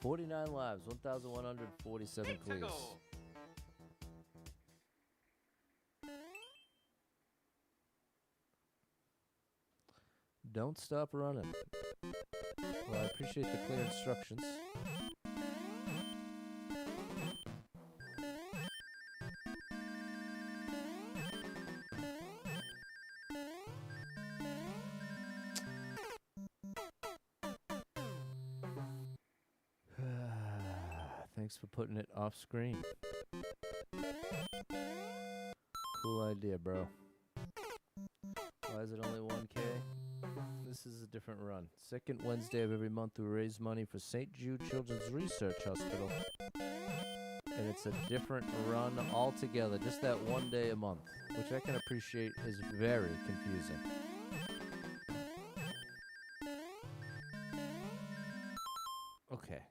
49 lives, 1,147 clears. Don't stop running. Well, I appreciate the clear instructions. Thanks for putting it off screen. Cool idea, bro. Why is it only 1K? This is a different run. Second Wednesday of every month we raise money for St. Jude Children's Research Hospital. And it's a different run altogether. Just that one day a month, which I can appreciate is very confusing. Okay.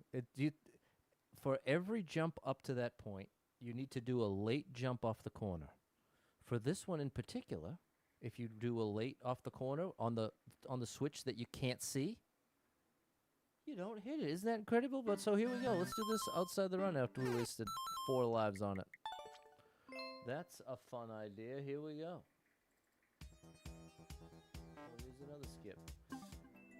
For every jump up to that point, you need to do a late jump off the corner. For this one in particular, if you do a late off the corner on the switch that you can't see, you don't hit it. Isn't that incredible? But so here we go. Let's do this outside the run after we wasted 4 lives on it. That's a fun idea. Here we go. Here's another skip.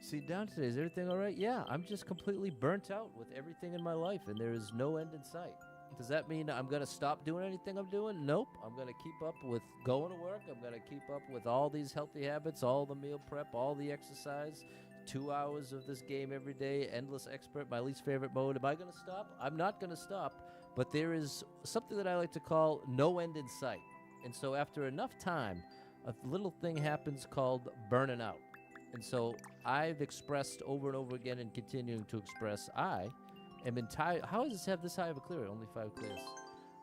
See, down today, is everything all right? Yeah, I'm just completely burnt out with everything in my life, and there is no end in sight. Does that mean I'm going to stop doing anything I'm doing? Nope. I'm going to keep up with going to work. I'm going to keep up with all these healthy habits, all the meal prep, all the exercise, 2 hours of this game every day, endless expert, my least favorite mode. Am I going to stop? I'm not going to stop, but there is something that I like to call no end in sight. And so after enough time, a little thing happens called burning out. And so I've expressed over and over again and continuing to express, I am entire. How does this have this high of a clear rate? Only 5 clears.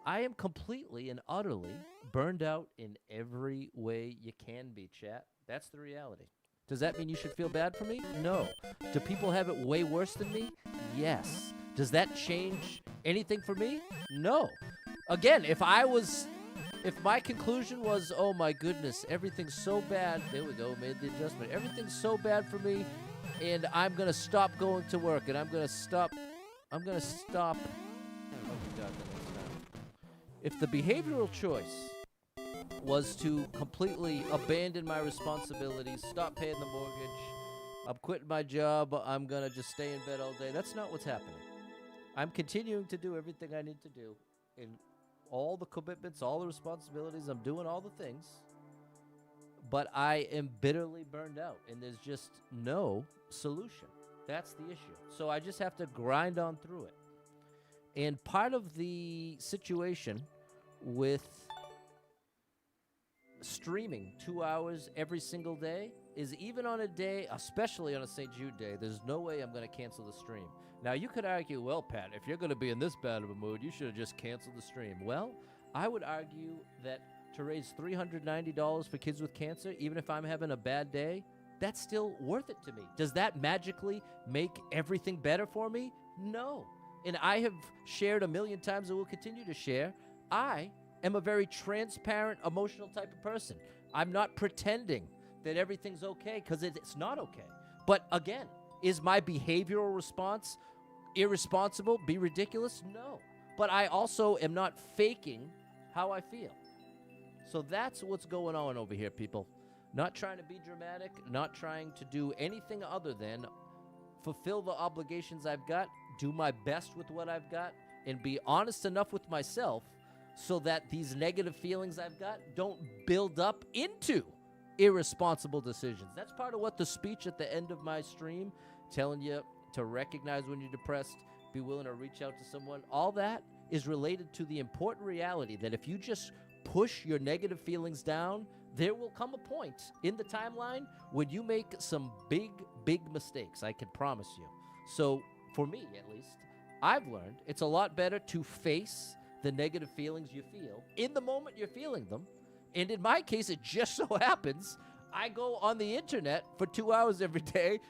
I am completely and utterly burned out in every way you can be, chat. That's the reality. Does that mean you should feel bad for me? No. Do people have it way worse than me? Yes. Does that change anything for me? No. Again, if my conclusion was, oh my goodness, everything's so bad, there we go, made the adjustment. Everything's so bad for me, and I'm going to stop going to work, and I'm going to stop. Oh my God, the next time. If the behavioral choice was to completely abandon my responsibilities, stop paying the mortgage, I'm quitting my job, I'm going to just stay in bed all day, that's not what's happening. I'm continuing to do everything I need to do in all the commitments, all the responsibilities. I'm doing all the things, but I am bitterly burned out, and there's just no solution. That's the issue. So I just have to grind on through it. And part of the situation with streaming 2 hours every single day is even on a day, especially on a St. Jude day, there's no way I'm going to cancel the stream. Now, you could argue, well, Pat, if you're going to be in this bad of a mood, you should have just canceled the stream. Well, I would argue that to raise $390 for kids with cancer, even if I'm having a bad day, that's still worth it to me. Does that magically make everything better for me? No. And I have shared a million times and will continue to share, I am a very transparent, emotional type of person. I'm not pretending that everything's okay, because it's not okay. But again, is my behavioral response irresponsible, be ridiculous? No. But I also am not faking how I feel. So that's what's going on over here, people. Not trying to be dramatic, not trying to do anything other than fulfill the obligations I've got, do my best with what I've got, and be honest enough with myself so that these negative feelings I've got don't build up into irresponsible decisions. That's part of what the speech at the end of my stream, telling you to recognize when you're depressed, be willing to reach out to someone, all that is related to the important reality that if you just push your negative feelings down, there will come a point in the timeline when you make some big, big mistakes, I can promise you. So, for me at least, I've learned it's a lot better to face the negative feelings you feel in the moment you're feeling them. And in my case, it just so happens I go on the internet for 2 hours every day,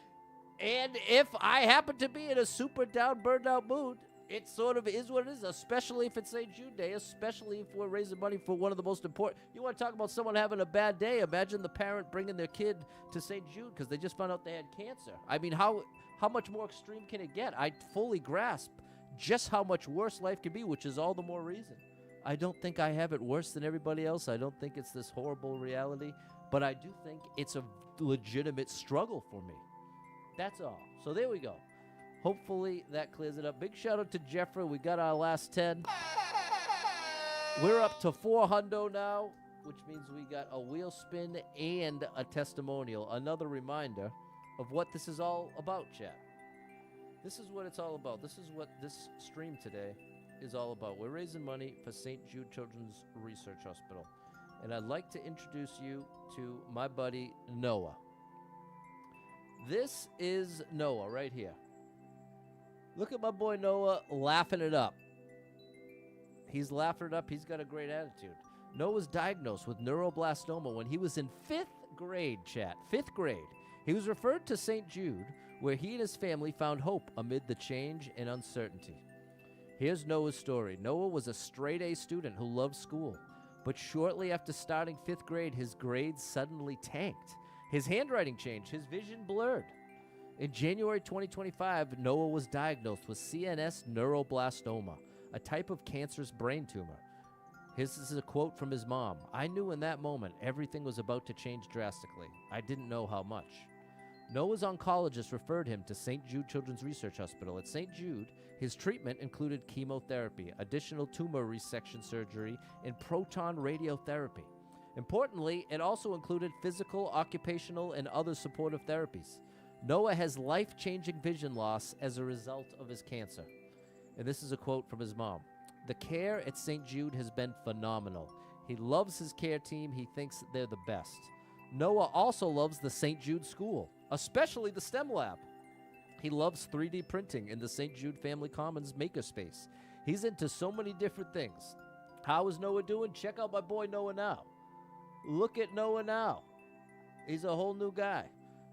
and if I happen to be in a super down, burned out mood, it sort of is what it is, especially if it's St. Jude Day, especially if we're raising money for one of the most important. You want to talk about someone having a bad day? Imagine the parent bringing their kid to St. Jude because they just found out they had cancer. I mean, how much more extreme can it get? I fully grasp just how much worse life can be, which is all the more reason. I don't think I have it worse than everybody else. I don't think it's this horrible reality, but I do think it's a legitimate struggle for me. That's all. So there we go. Hopefully that clears it up. Big shout out to Jeffrey. We got our last 10. We're up to 4 hundo now, which means we got a wheel spin and a testimonial. Another reminder of what this is all about, chat. This is what it's all about. This is what this stream today is all about. We're raising money for St. Jude Children's Research Hospital. And I'd like to introduce you to my buddy Noah. This is Noah right here. Look at my boy Noah laughing it up. He's laughing it up. He's got a great attitude. Noah was diagnosed with neuroblastoma when he was in 5th grade, chat. 5th grade. He was referred to St. Jude, where he and his family found hope amid the change and uncertainty. Here's Noah's story. Noah was a straight-A student who loved school, but shortly after starting 5th grade, his grades suddenly tanked. His handwriting changed. His vision blurred. In January 2025, Noah was diagnosed with CNS neuroblastoma, a type of cancerous brain tumor. This is a quote from his mom. "I knew in that moment everything was about to change drastically. I didn't know how much." Noah's oncologist referred him to St. Jude Children's Research Hospital. At St. Jude, his treatment included chemotherapy, additional tumor resection surgery, and proton radiotherapy. Importantly, it also included physical, occupational, and other supportive therapies. Noah has life-changing vision loss as a result of his cancer. And this is a quote from his mom. "The care at St. Jude has been phenomenal. He loves his care team. He thinks they're the best. Noah also loves the St. Jude School. especially the STEM lab. He loves 3D printing in the St. Jude Family Commons makerspace. He's into so many different things. How is Noah doing? Check out my boy Noah now. Look at Noah now. He's a whole new guy.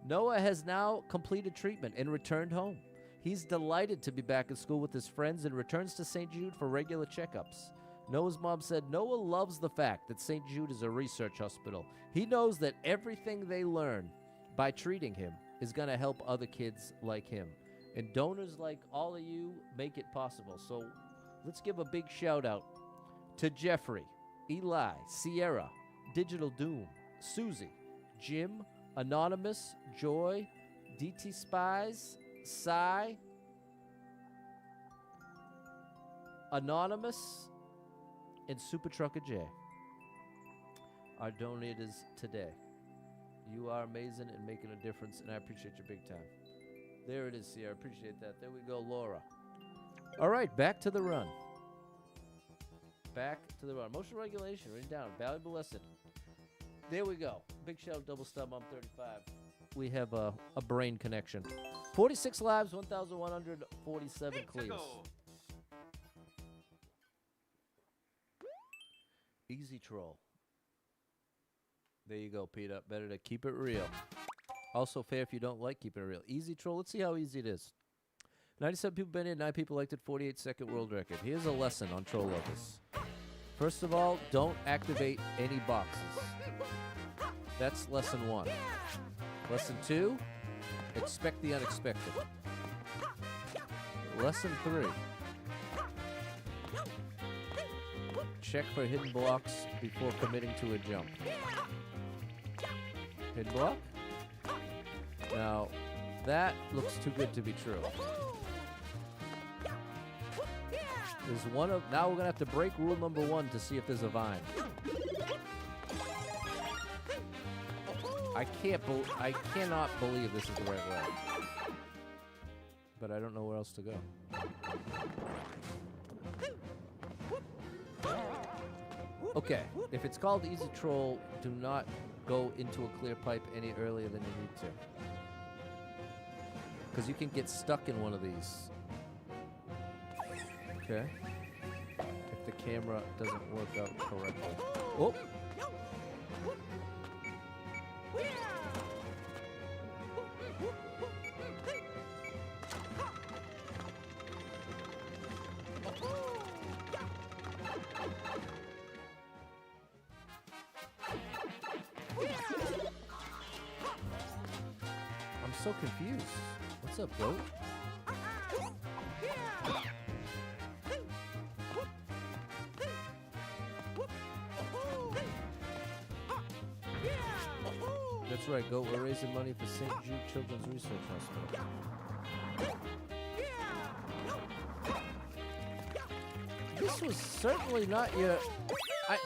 Noah has now completed treatment and returned home. He's delighted to be back at school with his friends and returns to St. Jude for regular checkups. Noah's mom said Noah loves the fact that St. Jude is a research hospital. He knows that everything they learn by treating him is going to help other kids like him. And donors like all of you make it possible. So let's give a big shout out to Jeffrey, Eli, Sierra, Digital Doom, Susie, Jim, Anonymous, Joy, DT Spies, Cy, Anonymous, and Super Trucker J. Our donators today. You are amazing and making a difference, and I appreciate you big time. There it is, Sierra. I appreciate that. There we go, Laura. All right, back to the run. Back to the run. Motion regulation, written down. Valuable lesson. There we go. Big shout out, Double Stub. I'm 35. We have a brain connection. 46 lives, 1,147 clears. Easy troll. There you go, Peter. Better to keep it real. Also fair if you don't like keeping it real. Easy troll. Let's see how easy it is. 97 people been in, 9 people liked it, 48-second world record. Here's a lesson on troll levels. First of all, don't activate any boxes. That's lesson 1. Lesson 2, expect the unexpected. Lesson 3, check for hidden blocks before committing to a jump. Hidden block? Now, that looks too good to be true. There's one of, now we're gonna have to break rule number 1 to see if there's a vine. I cannot believe this is the right way. But I don't know where else to go. Okay, if it's called Easy Troll, do not go into a clear pipe any earlier than you need to. Because you can get stuck in one of these. Okay. If the camera doesn't work out correctly. Oh! I'm so confused. What's up, goat? That's right, goat. We're raising money for St. Jude Children's Research Hospital. This was certainly not your...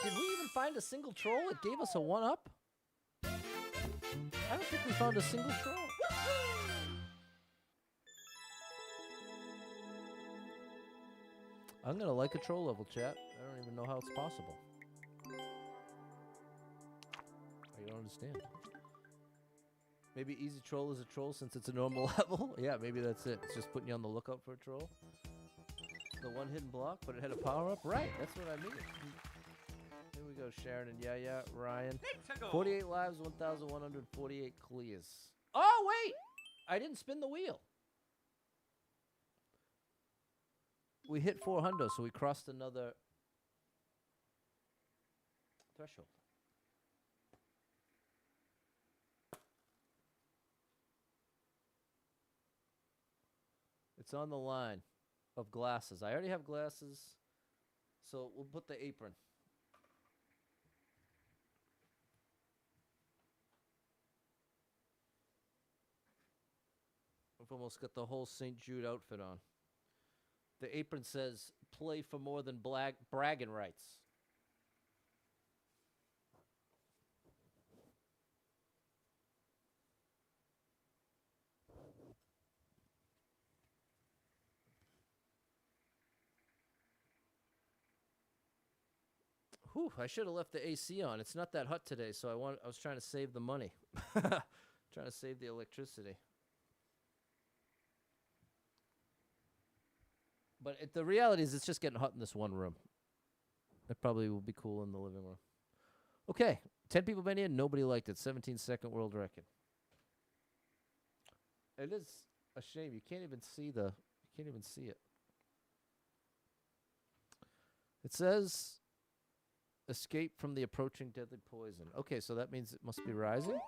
did we even find a single troll? It gave us a 1-up? I don't think we found a single troll. I'm gonna like a troll level, chat. I don't even know how it's possible. I don't understand. Maybe Easy Troll is a troll since it's a normal level? Yeah, maybe that's it. It's just putting you on the lookout for a troll. The one hidden block, but it had a power-up? Right, that's what I mean. Here we go, Sharon and Yaya, Ryan. 48 lives, 1,148 clears. Oh, wait! I didn't spin the wheel. We hit 400, so we crossed another threshold. It's on the line of glasses. I already have glasses, so we'll put the apron. I've almost got the whole St. Jude outfit on. The apron says, play for more than bragging rights. Whew, I should have left the AC on. It's not that hot today, so I was trying to save the money. Trying Trying to save the electricity. But the reality is it's just getting hot in this one room. It probably will be cool in the living room. Okay, 10 people been in, nobody liked it. 17-second world record. It is a shame. You can't even see it. It says escape from the approaching deadly poison. Okay, so that means it must be rising.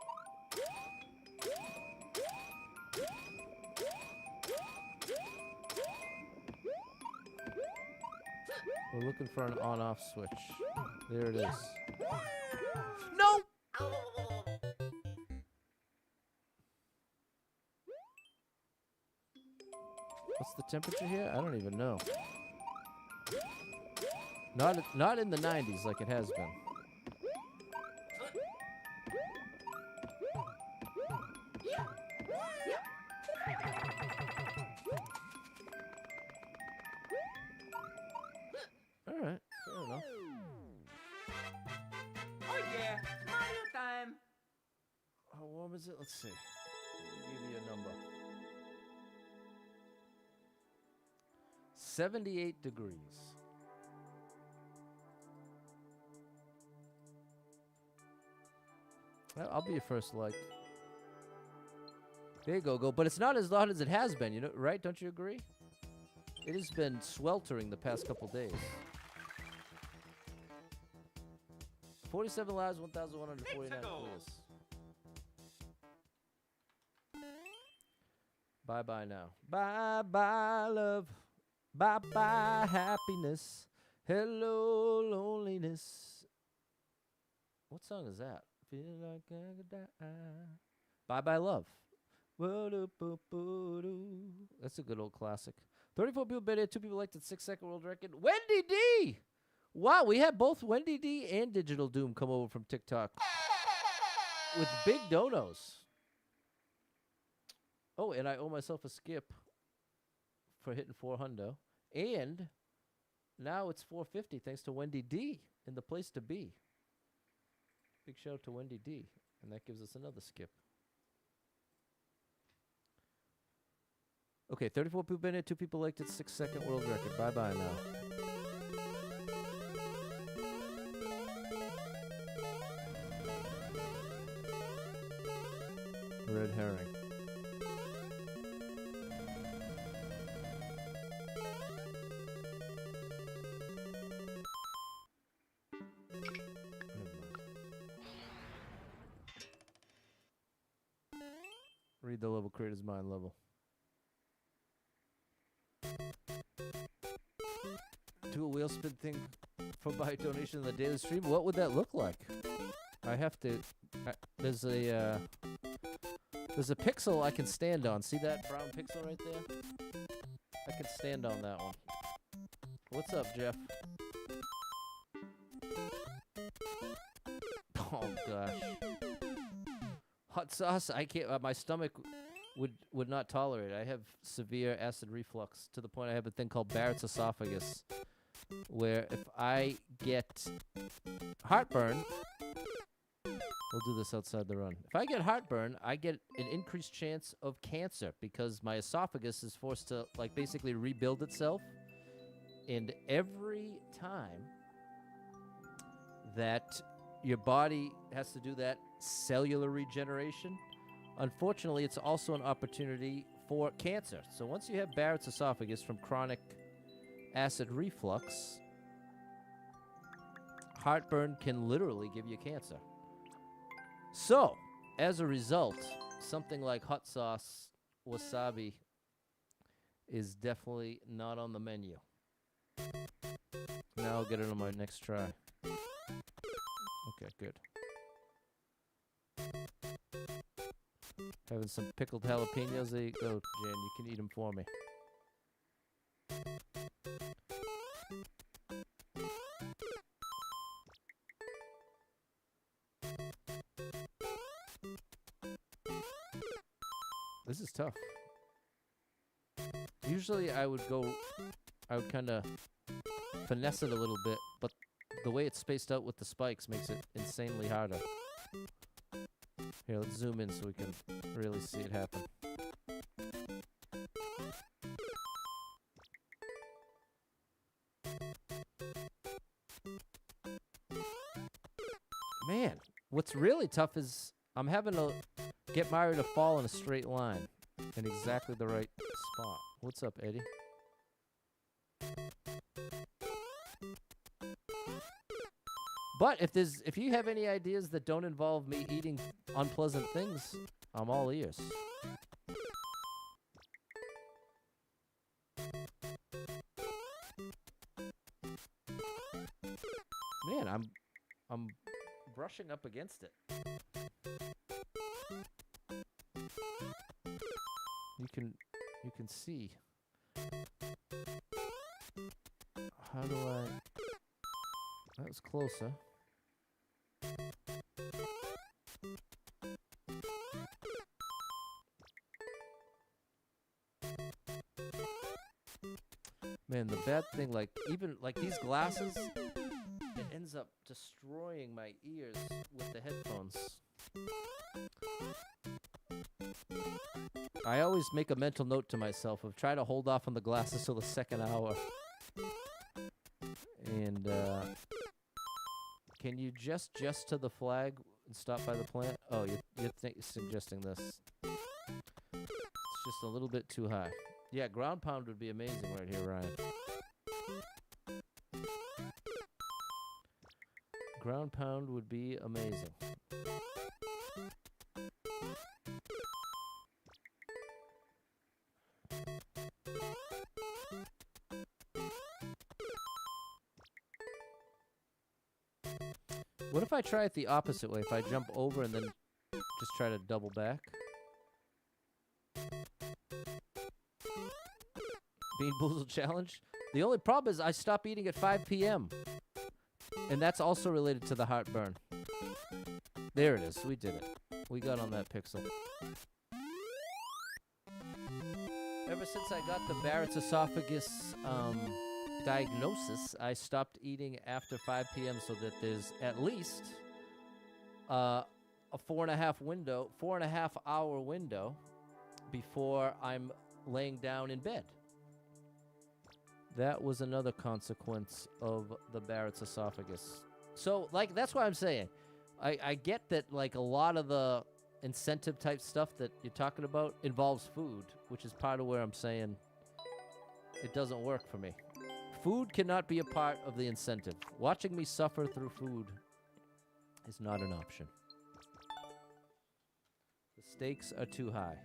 We're looking for an on-off switch. There it is. No! What's the temperature here? I don't even know. Not in the 90s like it has been. All right, fair enough. Oh yeah, Mario time. How warm is it? Let's see. Let me give you a number. 78 degrees. Well, I'll be your first like. There you go. But it's not as hot as it has been, you know, right? Don't you agree? It has been sweltering the past couple days. 47 lives, 1,149 clears. Bye-bye now. Bye-bye, love. Bye-bye, happiness. Hello, loneliness. What song is that? Feel like I could die. Bye-bye, love. That's a good old classic. 34 people bet it. 2 people liked it. 6-second world record. Wendy D! Wow, we had both Wendy D and Digital Doom come over from TikTok with big donos. Oh, and I owe myself a skip for hitting 400. And now it's 450 thanks to Wendy D in the place to be. Big shout out to Wendy D. And that gives us another skip. Okay, 34 people in it, 2 people liked it, 6-second world record. Bye-bye now. Red herring. Read the level, creator's mind level. Do a wheel spin thing for my donation in the daily stream. What would that look like? I have to. There's a pixel I can stand on. See that brown pixel right there? I can stand on that one. What's up, Jeff? Oh gosh. Hot sauce. I can't. My stomach would not tolerate it. I have severe acid reflux to the point I have a thing called Barrett's esophagus, where if I get heartburn, we'll do this outside the run. If I get heartburn, I get an increased chance of cancer because my esophagus is forced to like basically rebuild itself. And every time that your body has to do that cellular regeneration, unfortunately, it's also an opportunity for cancer. So once you have Barrett's esophagus from chronic acid reflux, heartburn can literally give you cancer. So, as a result, something like hot sauce, wasabi, is definitely not on the menu. Now I'll get it on my next try. Okay, good. Having some pickled jalapenos. There you go, Jen. You can eat them for me. This is tough. Usually I would kind of finesse it a little bit, but the way it's spaced out with the spikes makes it insanely harder. Here, let's zoom in so we can really see it happen. Man, what's really tough is I'm having to get Mario to fall in a straight line in exactly the right spot. What's up, Eddie? But if you have any ideas that don't involve me eating unpleasant things, I'm all ears. Man, I'm brushing up against it. You can see. How do I? That was closer. Man, the bad thing, like, even, like, these glasses, it ends up destroying my ears with the headphones. I always make a mental note to myself of try to hold off on the glasses till the second hour. And, can you just to the flag and stop by the plant? Oh, you're suggesting this. It's just a little bit too high. Yeah, ground pound would be amazing right here, Ryan. Ground pound would be amazing. What if I try it the opposite way? If I jump over and then just try to double back? Bean Boozled challenge? The only problem is I stop eating at 5 p.m. And that's also related to the heartburn. There it is. We did it. We got on that pixel. Ever since I got the Barrett's esophagus diagnosis, I stopped eating after 5 p.m. so that there's at least a 4.5 hour window before I'm laying down in bed. That was another consequence of the Barrett's esophagus. So, like, that's what I'm saying. I get that, like, a lot of the incentive type stuff that you're talking about involves food, which is part of where I'm saying it doesn't work for me. Food cannot be a part of the incentive. Watching me suffer through food is not an option. The stakes are too high.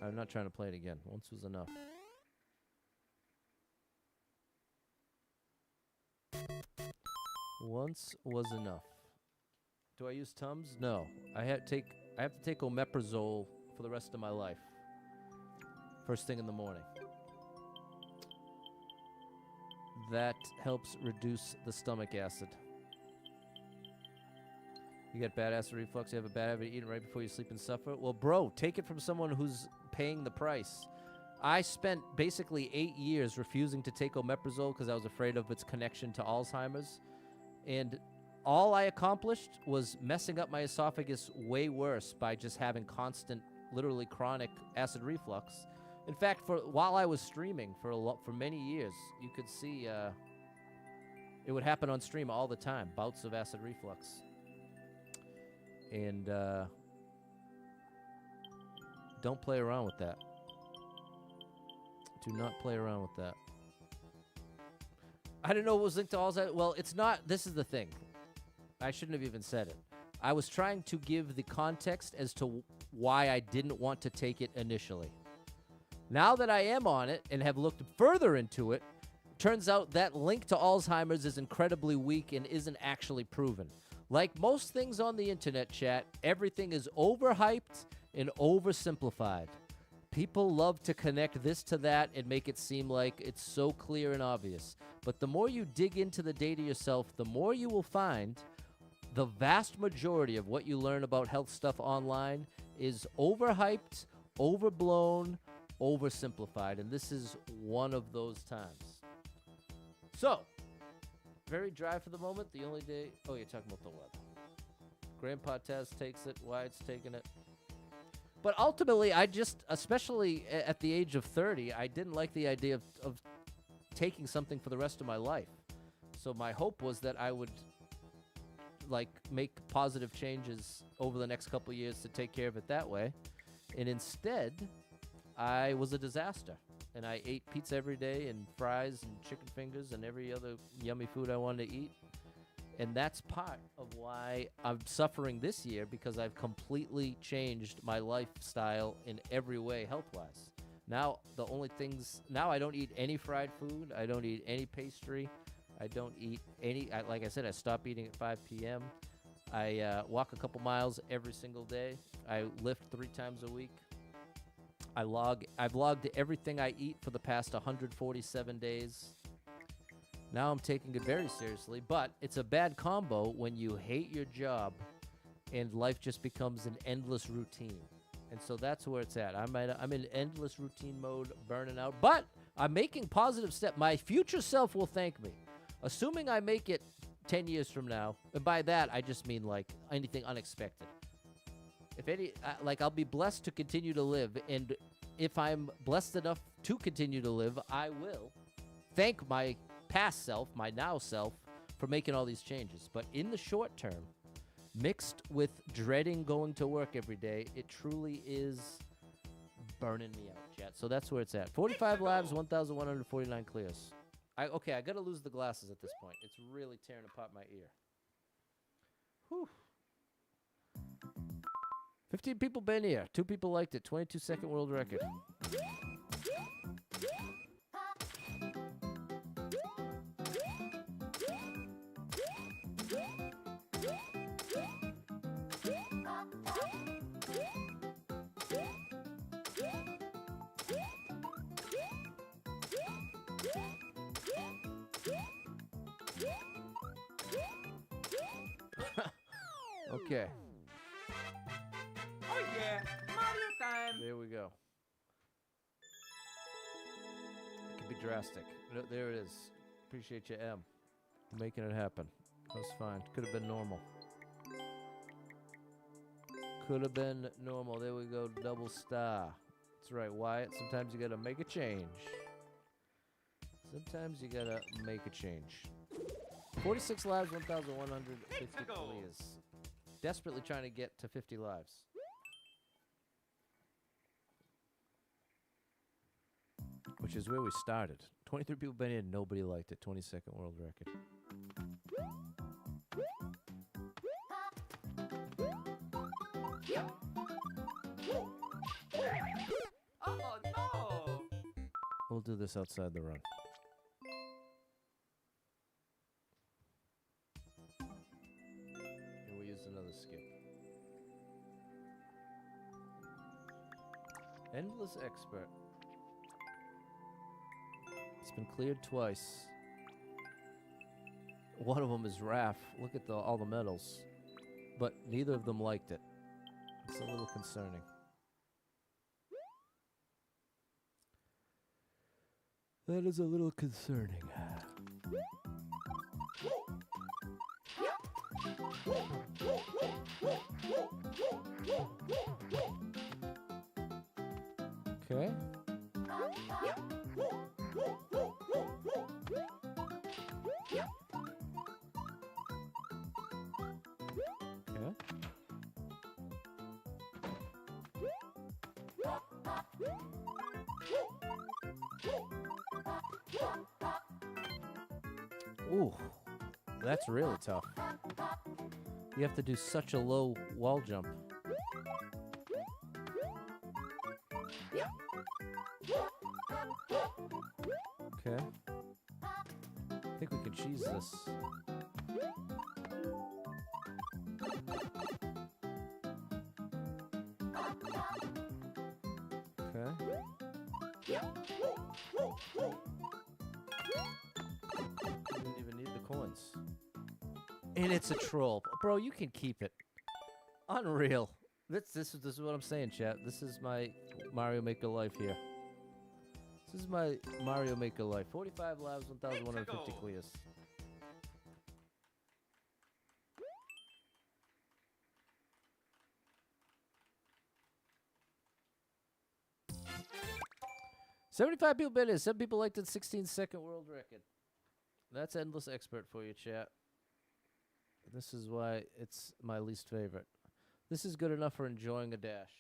I'm not trying to play it again. Once was enough. Once was enough. Do I use Tums? No. I have to take omeprazole for the rest of my life. First thing in the morning. That helps reduce the stomach acid. You get bad acid reflux, you have a bad habit of eating right before you sleep and suffer? Well, bro, take it from someone who's paying the price. I spent basically 8 years refusing to take omeprazole because I was afraid of its connection to Alzheimer's. And all I accomplished was messing up my esophagus way worse by just having constant, literally chronic acid reflux. In fact, while I was streaming for many years, you could see it would happen on stream all the time, bouts of acid reflux. And don't play around with that. Do not play around with that. I didn't know it was linked to Alzheimer's. Well, it's not. This is the thing. I shouldn't have even said it. I was trying to give the context as to why I didn't want to take it initially. Now that I am on it and have looked further into it, turns out that link to Alzheimer's is incredibly weak and isn't actually proven. Like most things on the internet, chat, everything is overhyped and oversimplified. People love to connect this to that and make it seem like it's so clear and obvious. But the more you dig into the data yourself, the more you will find the vast majority of what you learn about health stuff online is overhyped, overblown, oversimplified. And this is one of those times. So, very dry for the moment. The only day... Oh, you're talking about the weather. Grandpa Taz takes it. Wyatt's taking it. But ultimately, I just, especially at the age of 30, I didn't like the idea of taking something for the rest of my life. So my hope was that I would like make positive changes over the next couple of years to take care of it that way. And instead, I was a disaster. And I ate pizza every day and fries and chicken fingers and every other yummy food I wanted to eat. And that's part of why I'm suffering this year, because I've completely changed my lifestyle in every way health-wise. Now, the only things, now I don't eat any fried food. I don't eat any pastry. I don't eat any, like I said, I stop eating at 5 p.m. I walk a couple miles every single day. I lift 3 times a week. I've logged everything I eat for the past 147 days. Now I'm taking it very seriously, but it's a bad combo when you hate your job and life just becomes an endless routine. And so that's where it's at. I'm in endless routine mode, burning out, but I'm making positive steps. My future self will thank me. Assuming I make it 10 years from now, and by that I just mean like anything unexpected. If any, like I'll be blessed to continue to live, and if I'm blessed enough to continue to live, I will thank my past self, my now self, for making all these changes. But in the short term, mixed with dreading going to work every day, it truly is burning me out, chat. So that's where it's at. 45 lives, 1,149 clears. Okay, I gotta lose the glasses at this point. It's really tearing apart my ear. Whew. 15 people been here. 2 people liked it. 22-second world record. Okay. Oh yeah, Mario time. There we go. It can be drastic. No, there it is. Appreciate you, M, for making it happen. That was fine. Could have been normal. Could have been normal. There we go. Double star. That's right, Wyatt. Sometimes you gotta make a change. Sometimes you gotta make a change. 46 lives, 1,150 clears. Desperately trying to get to 50 lives. Which is where we started. 23 people been in, nobody liked it. 22nd world record. Oh no! We'll do this outside the run. And we'll use another skip. Endless expert. It's been cleared twice. One of them is Raph. Look at all the medals. But neither of them liked it. It's a little concerning. That is a little concerning. Okay. Ooh, that's really tough. You have to do such a low wall jump. Okay. I think we can cheese this. Okay. Didn't even need the coins. And it's a troll. Bro, you can keep it. Unreal. This is what I'm saying, chat. This is my Mario Maker life here. This is my Mario Maker life. 45 lives, 1,150 clears. 75 people been here. 7 people liked it. 16-second world record. That's Endless Expert for you, chat. This is why it's my least favorite. This is good enough for enjoying a dash.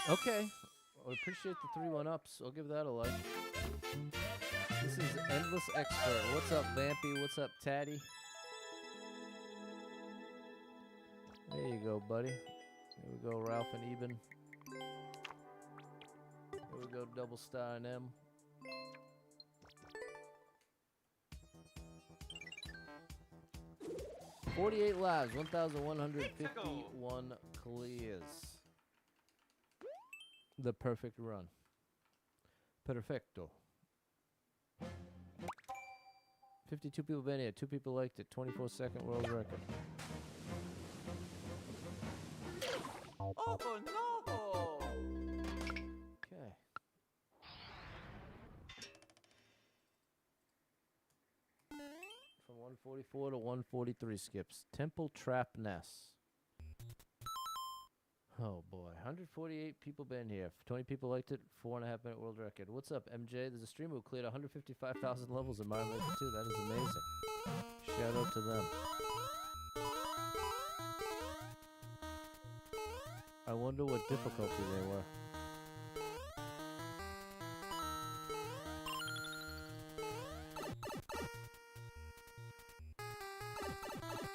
Okay. I appreciate the 3 1-ups. I'll give that a like. This is Endless Expert. What's up, Vampy? What's up, Tatty? There you go, buddy. Here we go, Ralph and Eben. Here we go, Double Star and M. $48 lives, 1,151 clears. The perfect run. Perfecto. 52 people been here. 2 people liked it. 24-second world record. Oh no! Okay. From 144 to 143 skips. Temple Trap Nest. Oh boy, 148 people been here. 20 people liked it. 4.5 minute world record. What's up, MJ? There's a streamer who cleared 155,000 levels in Mario Maker 2. That is amazing. Shout out to them. I wonder what difficulty they were.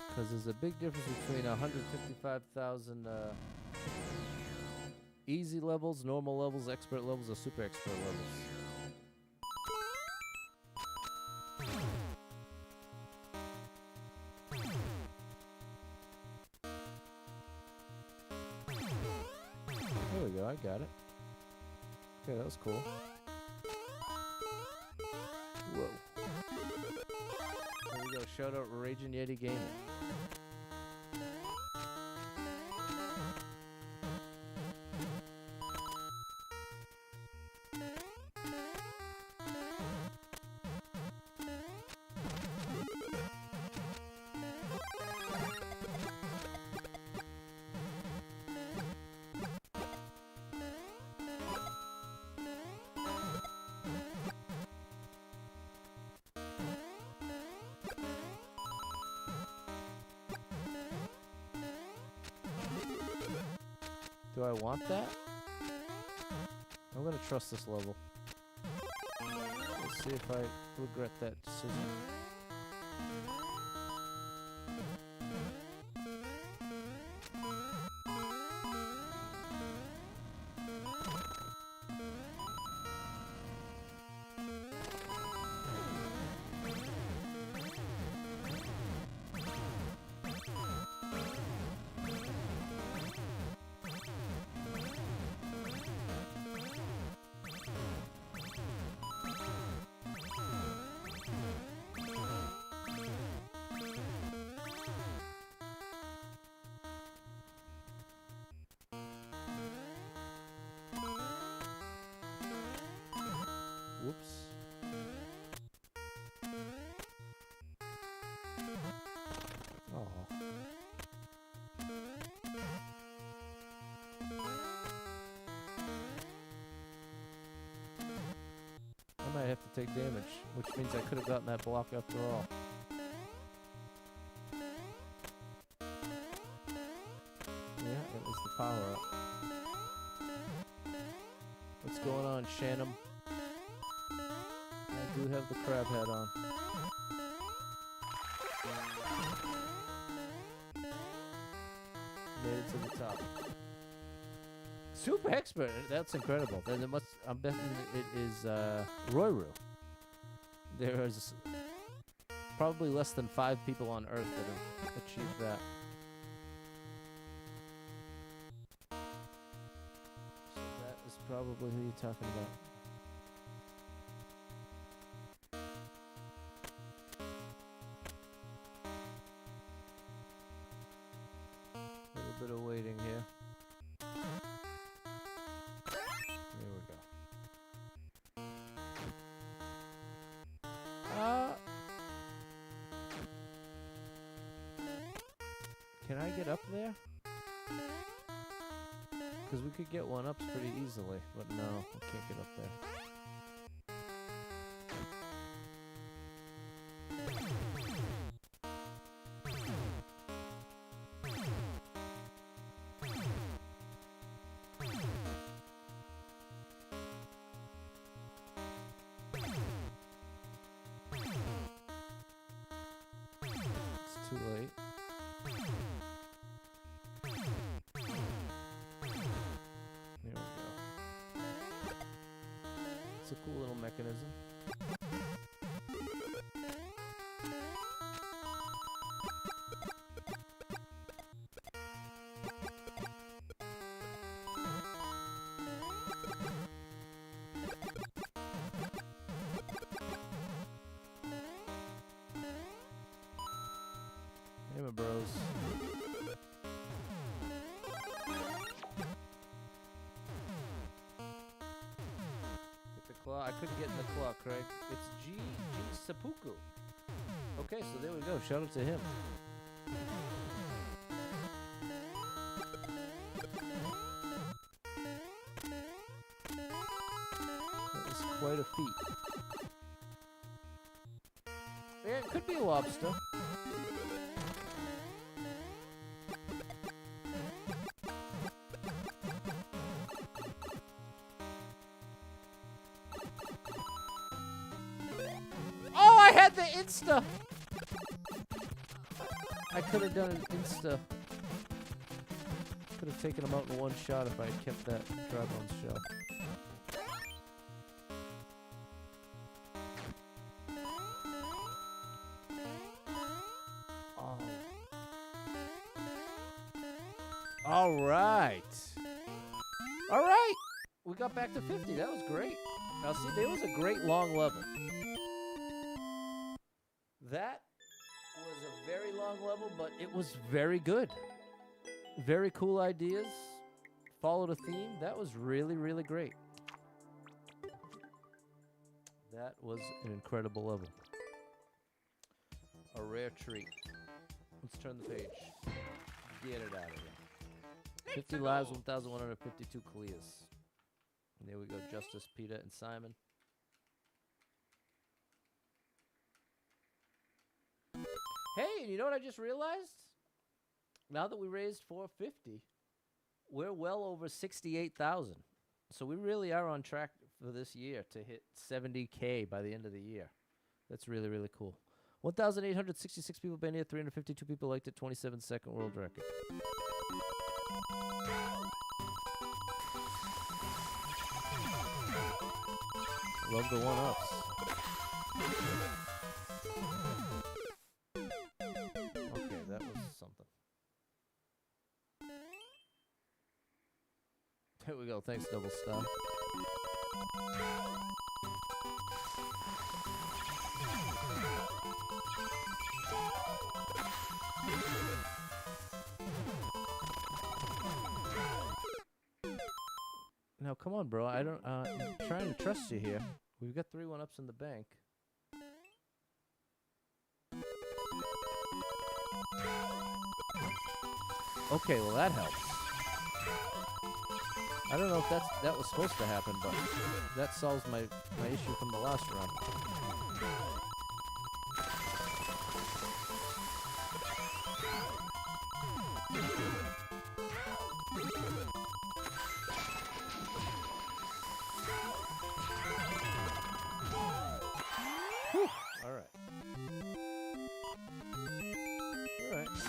Because there's a big difference between 155,000 easy levels, normal levels, expert levels, or super expert levels. There we go, I got it. Okay, that was cool. Whoa. There we go, shout out Raging Yeti Gaming. Do I want that? I'm gonna trust this level. Let's see if I regret that decision. Whoops. Oh. I might have to take damage, which means I could have gotten that block after all. Yeah, it was the power up. What's going on, Shannon? I do have the crab hat on. Made it to the top. Super expert. That's incredible. Then it must. I'm betting it is Royru. There is probably less than 5 people on Earth that have achieved that. So that is probably who you're talking about. A little bit of waiting here. Can I get up there? Because we could get one up pretty easily, but no, I can't get up there. It's too late. There we go. It's a cool little mechanism. Hey, my bros. Get the claw. I couldn't get in the claw, Craig. It's G Seppuku. Okay, so there we go. Shout out to him. That was quite a feat. Yeah, it could be a lobster. Oh, I had the Insta! I could have done an Insta. Could have taken him out in one shot if I had kept that dry bones shell. Oh. All right. All right. We got back to 50. That was great. Now, see, there was a great long level. That was a very long level, but it was very good. Very cool ideas. Followed a theme. That was really, really great. That was an incredible level. A rare treat. Let's turn the page. Get it out of here. 50 lives, 1,152 clears. And there we go. Justice, Peter, and Simon. Hey, you know what I just realized? Now that we raised 450, we're well over 68,000. So we really are on track for this year to hit 70K by the end of the year. That's really, really cool. 1,866 people been here, 352 people liked it, 27-second world record. Love the one-ups. Okay, that was something. There we go. Thanks, Double Star. Now, come on, bro. I'm trying to trust you here. We've got 3 1-ups in the bank. Okay, well that helps. I don't know if that was supposed to happen, but that solves my issue from the last run.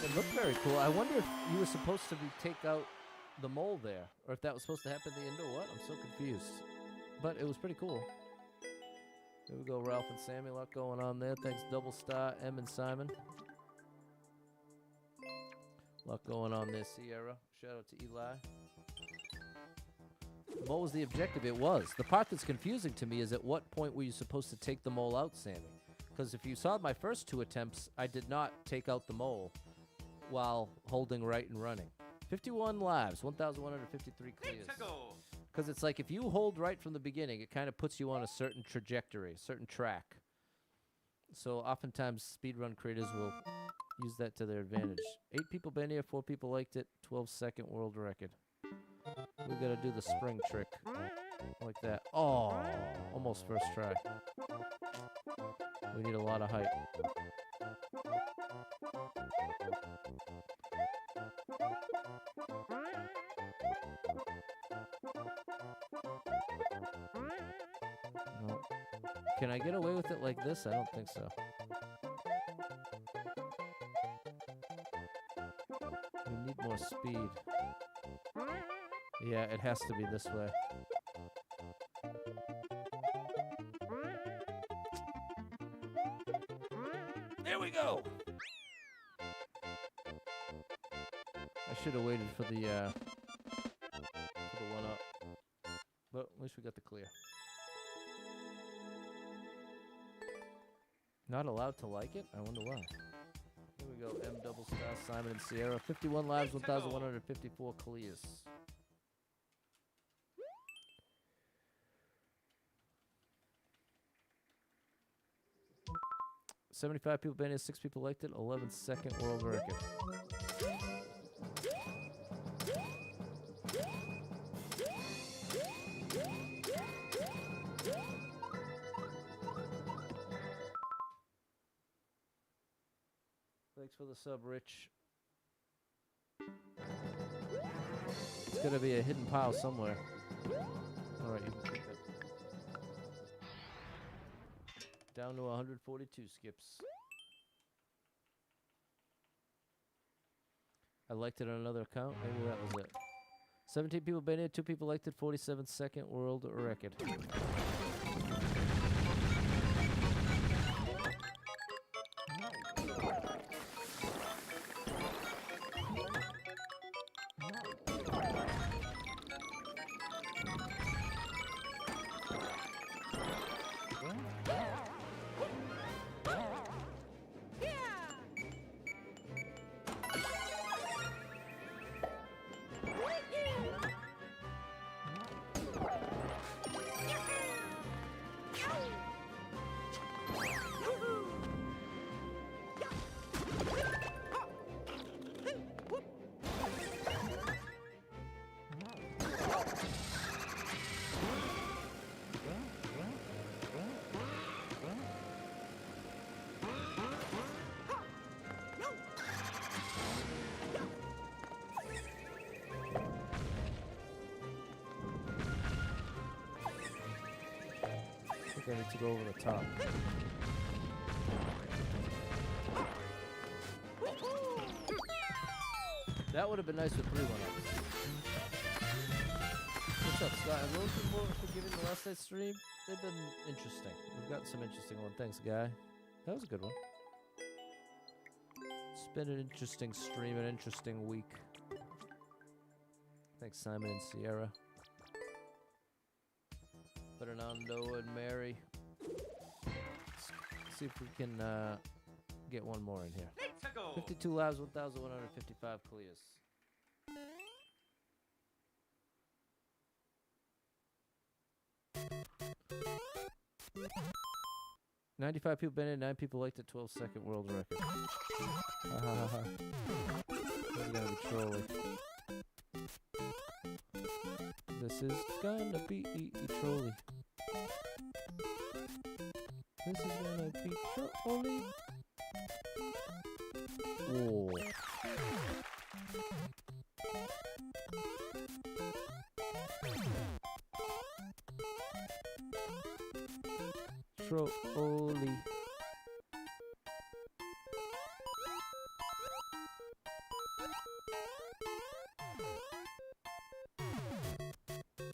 It looked very cool. I wonder if you were supposed to take out the mole there, or if that was supposed to happen at the end or what. I'm so confused. But it was pretty cool. There we go, Ralph and Sammy. A lot going on there. Thanks, Double Star, M and Simon. A lot going on there, Sierra. Shout out to Eli. What was the objective? It was. The part that's confusing to me is at what point were you supposed to take the mole out, Sammy? Because if you saw my first 2 attempts, I did not take out the mole while holding right and running. 51 lives, 1,153 clears. Because it's like if you hold right from the beginning, it kind of puts you on a certain trajectory, a certain track. So oftentimes speedrun creators will use that to their advantage. 8 people been here, 4 people liked it, 12-second world record. We gotta do the spring trick. Like that. Oh, almost first try. We need a lot of height. No. Can I get away with it like this? I don't think so. We need more speed. Yeah, it has to be this way. There we go! I should have waited for the 1-up. But at least we got the clear. Not allowed to like it? I wonder why. Here we go. M double star Simon and Sierra. 51 lives, 1,154 clears. $75 people banned it, 6 people liked it, 11-second world record. Thanks for the sub, Rich. It's gonna be a hidden pile somewhere. Alright, you can keep it. Down to 142 skips. I liked it on another account. Maybe that was it. 17 people been here, 2 people liked it, 47-second world record. I need to go over the top. That would have been nice with 3 1-ups. What's up, Scott? Have those been more forgiving the last night's stream? They've been interesting. We've gotten some interesting ones. Thanks, guy. That was a good one. It's been an interesting stream, an interesting week. Thanks, Simon and Sierra. Fernando and Mary. Let's see if we can get one more in here. 52 lives, 1,155 clears. $95 people been in, 9 people liked it, 12-second world record. Ha ha ha ha. This is gonna be trolly. This is gonna be trolly. This is gonna be trolly. Whoa. Trolly.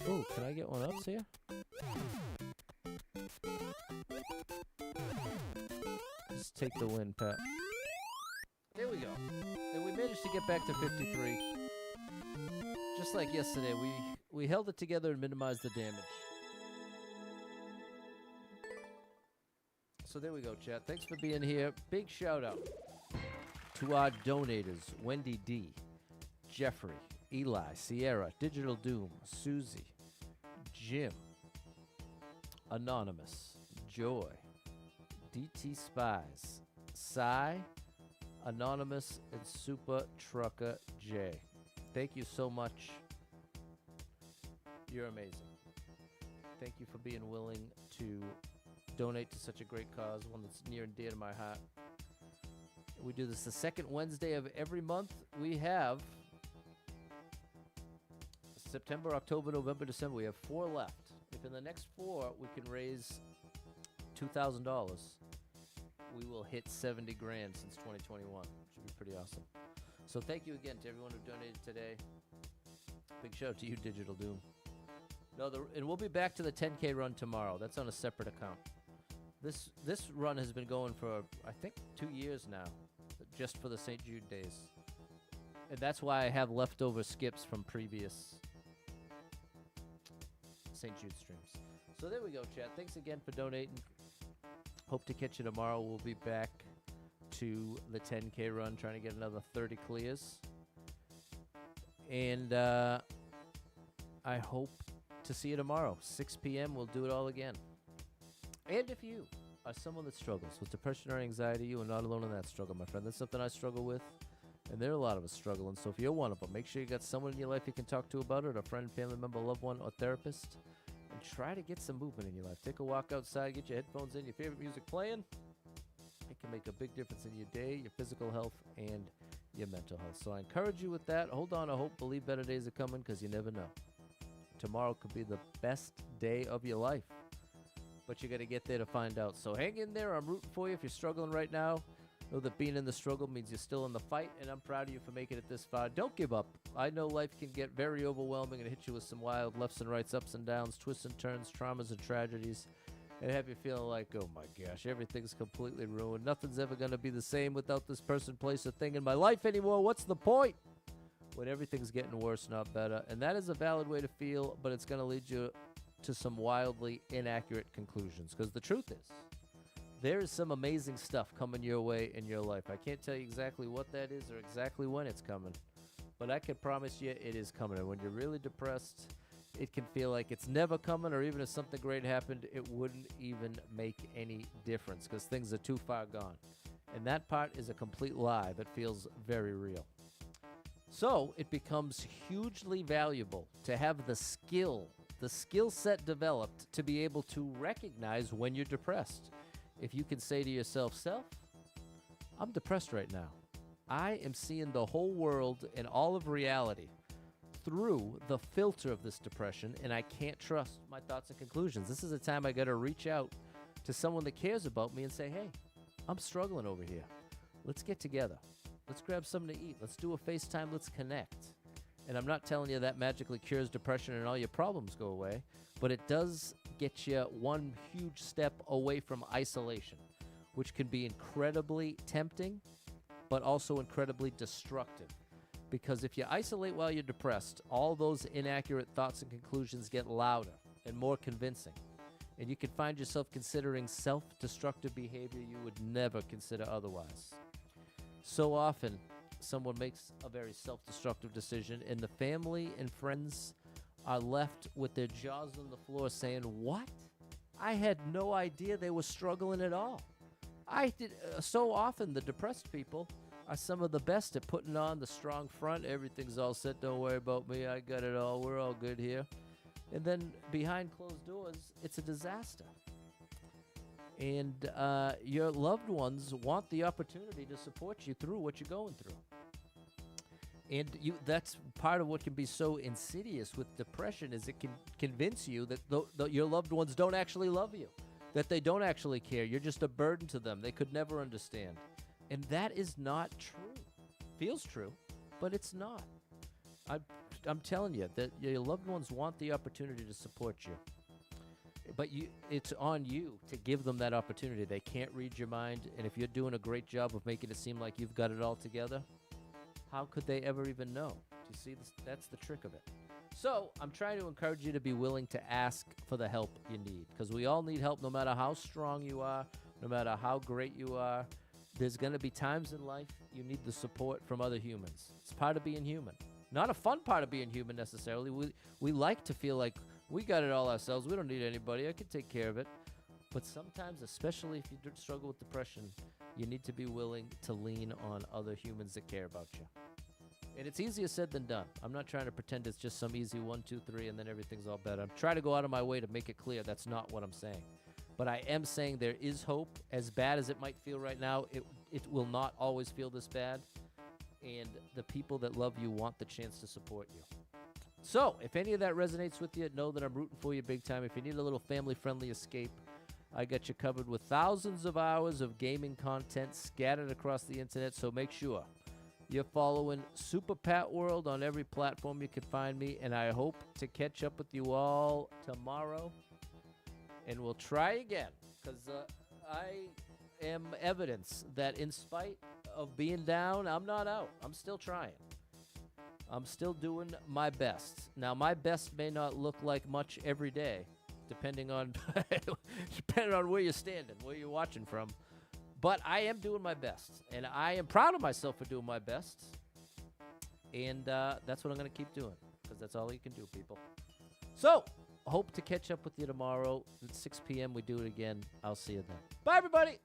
Oh, can I get one up here? Just take the win, Pat. There we go. And we managed to get back to 53. Just like yesterday, we held it together and minimized the damage. So there we go, chat. Thanks for being here. Big shout out to our donators, Wendy D, Jeffrey, Eli, Sierra, Digital Doom, Susie, Jim, Anonymous, Joy, DT Spies, Cy, Anonymous and Super Trucker J. Thank you so much. You're amazing. Thank you for being willing to donate to such a great cause, one that's near and dear to my heart. We do this the second Wednesday of every month. We have September, October, November, December. We have 4 left. If in the next 4 we can raise $2,000, we will hit 70 grand since 2021. Should be pretty awesome. So thank you again to everyone who donated today. Big shout out to you, Digital Doom. No, and we'll be back to the 10K run tomorrow. That's on a separate account. This run has been going for, I think, 2 years now, just for the St. Jude days. And that's why I have leftover skips from previous St. Jude streams. So there we go, chat. Thanks again for donating. Hope to catch you tomorrow. We'll be back to the 10K run, trying to get another 30 clears. And I hope to see you tomorrow, 6 p.m. We'll do it all again. And if you are someone that struggles with depression or anxiety, you are not alone in that struggle, my friend. That's something I struggle with, and there are a lot of us struggling. So if you're one of them, make sure you got someone in your life you can talk to about it, a friend, family member, loved one, or therapist, and try to get some movement in your life. Take a walk outside, get your headphones in, your favorite music playing. It can make a big difference in your day, your physical health, and your mental health. So I encourage you with that. Hold on to hope, believe better days are coming, because you never know. Tomorrow could be the best day of your life, but you got to get there to find out. So hang in there. I'm rooting for you. If you're struggling right now, know that being in the struggle means you're still in the fight, and I'm proud of you for making it this far. Don't give up. I know life can get very overwhelming and hit you with some wild lefts and rights, ups and downs, twists and turns, traumas and tragedies, and have you feeling like, oh my gosh, everything's completely ruined. Nothing's ever going to be the same without this person, place, or thing in my life anymore. What's the point? When everything's getting worse, not better. And that is a valid way to feel, but it's going to lead you to some wildly inaccurate conclusions. Because the truth is, there is some amazing stuff coming your way in your life. I can't tell you exactly what that is or exactly when it's coming, but I can promise you it is coming. And when you're really depressed, it can feel like it's never coming, or even if something great happened, it wouldn't even make any difference because things are too far gone. And that part is a complete lie that feels very real. So it becomes hugely valuable to have the skill set developed to be able to recognize when you're depressed. If you can say to yourself, self, I'm depressed right now. I am seeing the whole world and all of reality through the filter of this depression, and I can't trust my thoughts and conclusions. This is a time I got to reach out to someone that cares about me and say, hey, I'm struggling over here. Let's get together. Let's grab something to eat. Let's do a FaceTime. Let's connect. And I'm not telling you that magically cures depression and all your problems go away, but it does get you one huge step away from isolation, which can be incredibly tempting, but also incredibly destructive. Because if you isolate while you're depressed, all those inaccurate thoughts and conclusions get louder and more convincing. And you can find yourself considering self-destructive behavior you would never consider otherwise. So often, someone makes a very self-destructive decision, and the family and friends are left with their jaws on the floor saying, what? I had no idea they were struggling at all. So often, the depressed people are some of the best at putting on the strong front. Everything's all set. Don't worry about me. I got it all. We're all good here. And then behind closed doors, it's a disaster. And your loved ones want the opportunity to support you through what you're going through. And that's part of what can be so insidious with depression is it can convince you that your loved ones don't actually love you, that they don't actually care. You're just a burden to them. They could never understand. And that is not true. Feels true, but it's not. I'm telling you that your loved ones want the opportunity to support you. But it's on you to give them that opportunity. They can't read your mind, and if you're doing a great job of making it seem like you've got it all together, how could they ever even know? Do you see this? That's the trick of it. So I'm trying to encourage you to be willing to ask for the help you need, because we all need help no matter how strong you are, no matter how great you are. There's going to be times in life you need the support from other humans. It's part of being human. Not a fun part of being human necessarily. We like to feel like we got it all ourselves. We don't need anybody. I can take care of it. But sometimes, especially if you struggle with depression, you need to be willing to lean on other humans that care about you. And it's easier said than done. I'm not trying to pretend it's just some easy 1, 2, 3, and then everything's all better. I'm trying to go out of my way to make it clear that's not what I'm saying. But I am saying there is hope. As bad as it might feel right now, it will not always feel this bad. And the people that love you want the chance to support you. So, if any of that resonates with you, know that I'm rooting for you big time. If you need a little family-friendly escape, I got you covered with thousands of hours of gaming content scattered across the internet, so make sure you're following Super Pat World on every platform you can find me, and I hope to catch up with you all tomorrow, and we'll try again, because I am evidence that in spite of being down, I'm not out. I'm still trying. I'm still doing my best. Now, my best may not look like much every day, depending on where you're standing, where you're watching from. But I am doing my best, and I am proud of myself for doing my best. And that's what I'm going to keep doing, because that's all you can do, people. So, I hope to catch up with you tomorrow at 6 p.m. We do it again. I'll see you then. Bye, everybody.